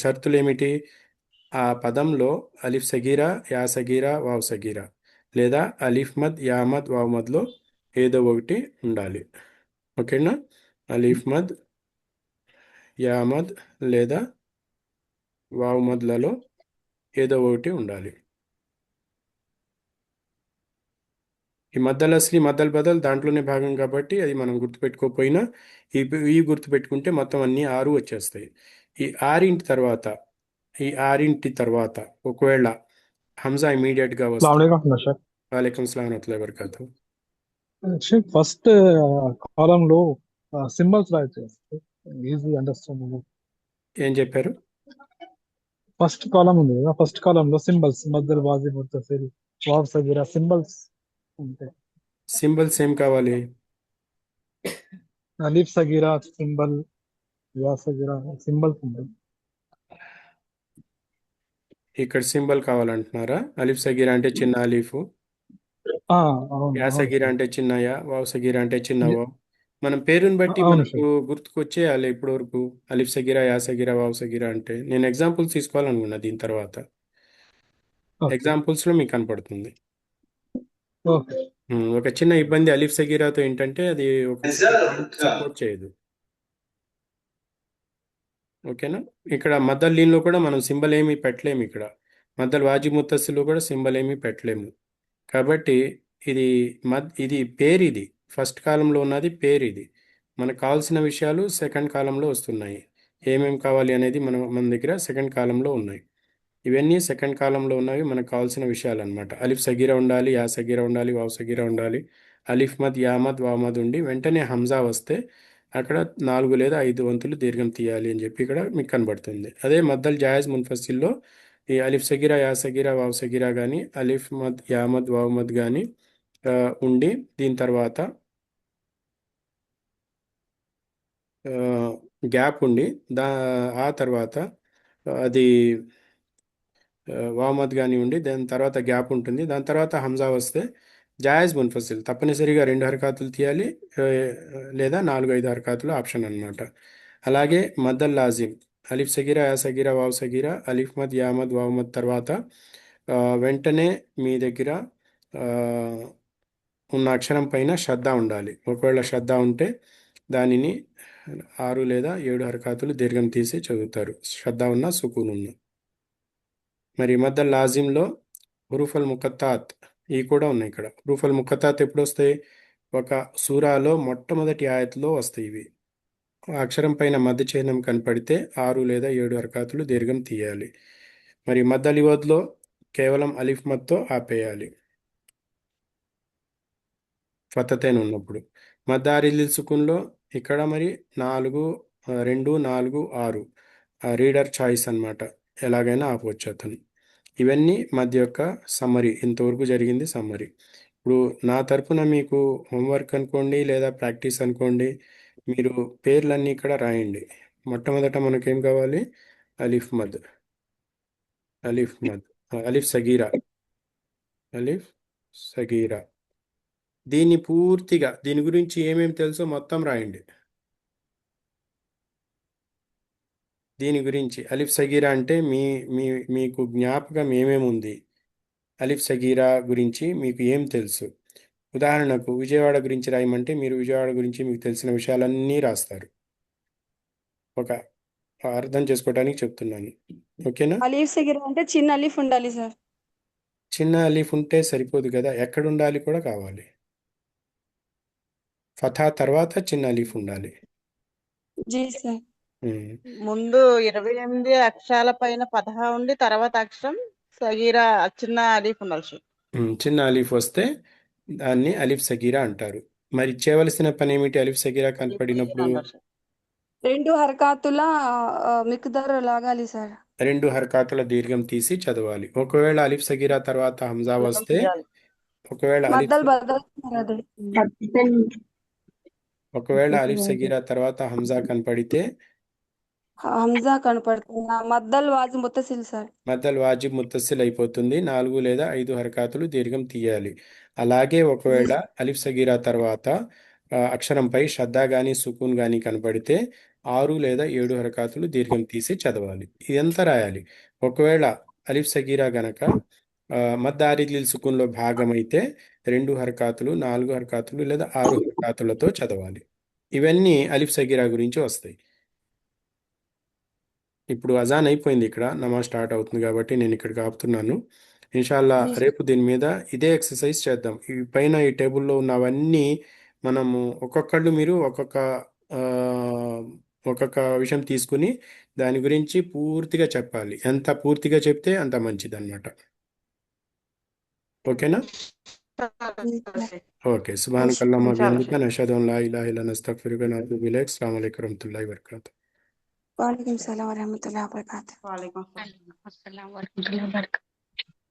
షరతులు ఏమిటి? ఆ పదంలో అలిఫ్ సగీరా, యా సగీరా, వావ్ సగీరా లేదా అలిఫ్ మద్, యా మద్, వావ్ మద్లో ఏదో ఒకటి ఉండాలి. ఓకేనా? అలిఫ్ మద్, యా మద్ లేదా వావ్ మద్లలో ఏదో ఒకటి ఉండాలి. ఈ మద్దల్ అస్లీ, మద్దల్ బదల్ దాంట్లోనే భాగం కాబట్టి అది మనం గుర్తుపెట్టుకోకపోయినా ఈ గుర్తుపెట్టుకుంటే మొత్తం అన్నీ 6 వచ్చేస్తాయి. ఈ ఆరింటి తర్వాత ఒకవేళ హంజా ఇమీడియట్గా వస్తే వాలేకుం సలాం వరహమతుల్లాహి వబరకాతుహు. ఫస్ట్ కాలంలో సింబల్స్ రాయొచ్చు. Easy understanding. ఏం చెప్పారు? ఫస్ట్ కాలం ఉంది కదా, ఫస్ట్ కాలంలో సింబల్స్ మద్దల్ వాజిబ్ ముత్తసిల్ వావ్ సగీరా సింబల్స్ ఉంటాయి. సింబల్స్ ఏం కావాలి? అలీఫ్ సగీరా సింబల్, యా సగీరా సింబల్స్ ఉంటాయి. ఇక్కడ సింబల్ కావాలంటున్నారా? అలిఫ్ సగీరా అంటే చిన్న అలీఫు, యా సగీరా అంటే చిన్న యా, వావ్ సగీరా అంటే చిన్న వావ్. మనం పేరుని బట్టి మనకు గుర్తుకొచ్చేయాలి. ఇప్పటి వరకు అలిఫ్ సగీరా, యా సగీరా, వావ్ సగీరా అంటే నేను ఎగ్జాంపుల్స్ తీసుకోవాలనుకున్నా. దీని తర్వాత ఎగ్జాంపుల్స్లో మీకు కనపడుతుంది. ఒక చిన్న ఇబ్బంది అలిఫ్ సగీరాతో ఏంటంటే అది ఒక సపోర్ట్ చేయదు. ఓకేనా? ఇక్కడ మద్దల్ లీన్లో కూడా మనం సింబల్ ఏమీ పెట్టలేము. ఇక్కడ మద్దల్ వాజిబ్ ముత్తసిల్లో కూడా సింబల్ ఏమీ పెట్టలేము. కాబట్టి ఇది పేరు. ఇది ఫస్ట్ కాలంలో ఉన్నది పేరు. ఇది మనకు కావాల్సిన విషయాలు సెకండ్ కాలంలో వస్తున్నాయి. ఏమేమి కావాలి అనేది మన దగ్గర సెకండ్ కాలంలో ఉన్నాయి. ఇవన్నీ సెకండ్ కాలంలో ఉన్నవి మనకు కావాల్సిన విషయాలు అనమాట. అలిఫ్ సగీరా ఉండాలి, యా సగీరా ఉండాలి, వావ్ సగీరా ఉండాలి. అలిఫ్ మద్, యా మద్, వావ్ మద్ ఉండి వెంటనే హంజా వస్తే అక్కడ 4 లేదా 5 వంతులు దీర్ఘం తీయాలి అని చెప్పి ఇక్కడ మీకు కనబడుతుంది. అదే మద్దల్ జాయజ్ మున్ఫసిల్లో ఈ అలిఫ్ సగీరా, యా సగీరా, వావ్ సగీరా కానీ అలిఫ్ మద్, యా మద్, వావ్ మద్ కానీ ఉండి దీని తర్వాత గ్యాప్ ఉండి ఆ తర్వాత అది వావ్ మద్ కానీ ఉండి దాని తర్వాత గ్యాప్ ఉంటుంది. దాని తర్వాత హంజా వస్తే జాయజ్ మున్ఫసిల్ తప్పనిసరిగా 2 హరకాతులు తీయాలి, లేదా 4-5 హరకాతులు ఆప్షన్ అన్నమాట. అలాగే మద్దల్ లాజిమ్ అలిఫ్ సగీరా, యా సగీరా, వావ్ సగీరా, అలిఫ్ మద్, యా మద్, వావ్ మద్ తర్వాత వెంటనే మీ దగ్గర ఉన్న అక్షరం పైన శ్రద్ధ ఉండాలి. ఒకవేళ శ్రద్ధ ఉంటే దానిని 6 లేదా 7 హరకాతులు దీర్ఘం తీసి చదువుతారు, శ్రద్ధ ఉన్న సుకూన్ ఉన్న. మరి మద్దల్ లాజింలో హురూఫల్ ముఖత్తాత్ ఇవి కూడా ఉన్నాయి. ఇక్కడ హురూఫల్ ముఖత్తాత్ ఎప్పుడు వస్తాయి? ఒక సూరాలో మొట్టమొదటి ఆయతలో వస్తాయి ఇవి. ఆ అక్షరం పైన మధ్య చిహ్నం కనపడితే 6 లేదా 7 హరకాతులు దీర్ఘం తీయాలి. మరి మద్దల్ ఇవద్లో కేవలం అలిఫ్ మద్తో ఆపేయాలి ఫతతైన్ ఉన్నప్పుడు. మద్దారిల్ సుకున్లో ఇక్కడ మరి 4, 2, 4, 6 రీడర్ చాయిస్ అన్నమాట, ఎలాగైనా ఆపవచ్చు అతను. ఇవన్నీ మధ్య యొక్క సమ్మరీ, ఇంతవరకు జరిగింది సమ్మరీ. ఇప్పుడు నా తరపున మీకు హోంవర్క్ అనుకోండి లేదా ప్రాక్టీస్ అనుకోండి, మీరు పేర్లన్నీ ఇక్కడ రాయండి. మొట్టమొదట మనకేం కావాలి? అలిఫ్ మద్, అలిఫ్ మద్, అలిఫ్ సగీరా, అలిఫ్ సగీరా. దీన్ని పూర్తిగా దీని గురించి ఏమేమి తెలుసో మొత్తం రాయండి. దీని గురించి అలిఫ్ సగీరా అంటే మీకు జ్ఞాపకం ఏమేమి ఉంది, అలిఫ్ సగీరా గురించి మీకు ఏం తెలుసు. ఉదాహరణకు విజయవాడ గురించి రాయమంటే మీరు విజయవాడ గురించి మీకు తెలిసిన విషయాలన్నీ రాస్తారు. ఒక అర్థం చేసుకోవడానికి చెప్తున్నాను, ఓకేనా? అలీఫ్ సగీరా అంటే చిన్న అలీఫ్ ఉండాలి సార్. చిన్న అలీఫ్ ఉంటే సరిపోదు కదా, ఎక్కడ ఉండాలి కూడా కావాలి. ఫథా తర్వాత చిన్న అలీఫ్ ఉండాలి. జీ సార్. ముందు 28 అక్షరాల పైన ఫతహ ఉండి తర్వాత అక్షరం సగీరా చిన్న అలీఫ్ ఉండాలి సార్. చిన్న అలీఫ్ వస్తే దాన్ని అలిఫ్ సగీరా అంటారు. మరి చేయవలసిన పని ఏమిటి? అలిఫ్ సగీరా కనపడినప్పుడు 2 హరకాతుల మిక్దార్ లాగాలి సార్. 2 హరకాతుల దీర్ఘం తీసి చదవాలి. ఒకవేళ అలిఫ్ సగీరా తర్వాత హంజా వస్తే, ఒకవేళ మద్దల్ బదల్ అది ఒకవేళ అలిఫ్ సగీరా తర్వాత హంజా కనపడితే హంజా కనపడుతుంది. మద్దల్ వాజి ముత్తసిల్ సార్. మద్దల్ వాజిబ్ ముత్తసిల్ అయిపోతుంది. 4 లేదా 5 హరకాతులు దీర్ఘం తీయాలి. అలాగే ఒకవేళ అలిఫ్ సగీరా తర్వాత అక్షరంపై శ్రద్ధ కానీ సుకూన్ కానీ కనపడితే 6 లేదా 7 హరకాతులు దీర్ఘం తీసి చదవాలి. ఇదంతా రాయాలి. ఒకవేళ అలిఫ్ సగీరా గనక మద్దారిల్ సుకూన్లో భాగమైతే 2 హరకాతులు, 4 హరకాతులు లేదా 6 హరకాతులతో చదవాలి. ఇవన్నీ అలిఫ్ సగీరా గురించి వస్తాయి. ఇప్పుడు అజాన్ అయిపోయింది, ఇక్కడ నమాజ్ స్టార్ట్ అవుతుంది కాబట్టి నేను ఇక్కడికి ఆపుతున్నాను. ఇన్షాల్లా రేపు దీని మీద ఇదే ఎక్సర్సైజ్ చేద్దాం. ఈ పైన ఈ టేబుల్లో ఉన్నవన్నీ మనము మీరు ఒక్కొక్క విషయం తీసుకుని దాని గురించి పూర్తిగా చెప్పాలి. ఎంత పూర్తిగా చెప్తే అంత మంచిది అన్నమాట. ఓకేనా? ఓకే. సుబ్హానకల్లాహుమ్మ బిహమ్దిక నషహదు అన్ లా ఇలాహా ఇల్లా అంత నస్తగ్ఫిరుక వ నతూబు ఇలైక్. అస్సలాము అలైకుం వరహ్మతుల్లాహి వబరకాతుహు. వాలేకుం సలాం వరహ్మతుల్లాహి వబరకాతుహు. వాలేకుం అస్సలాము అలైకుం వరహ్మతుల్లాహి వబరకాతుహు.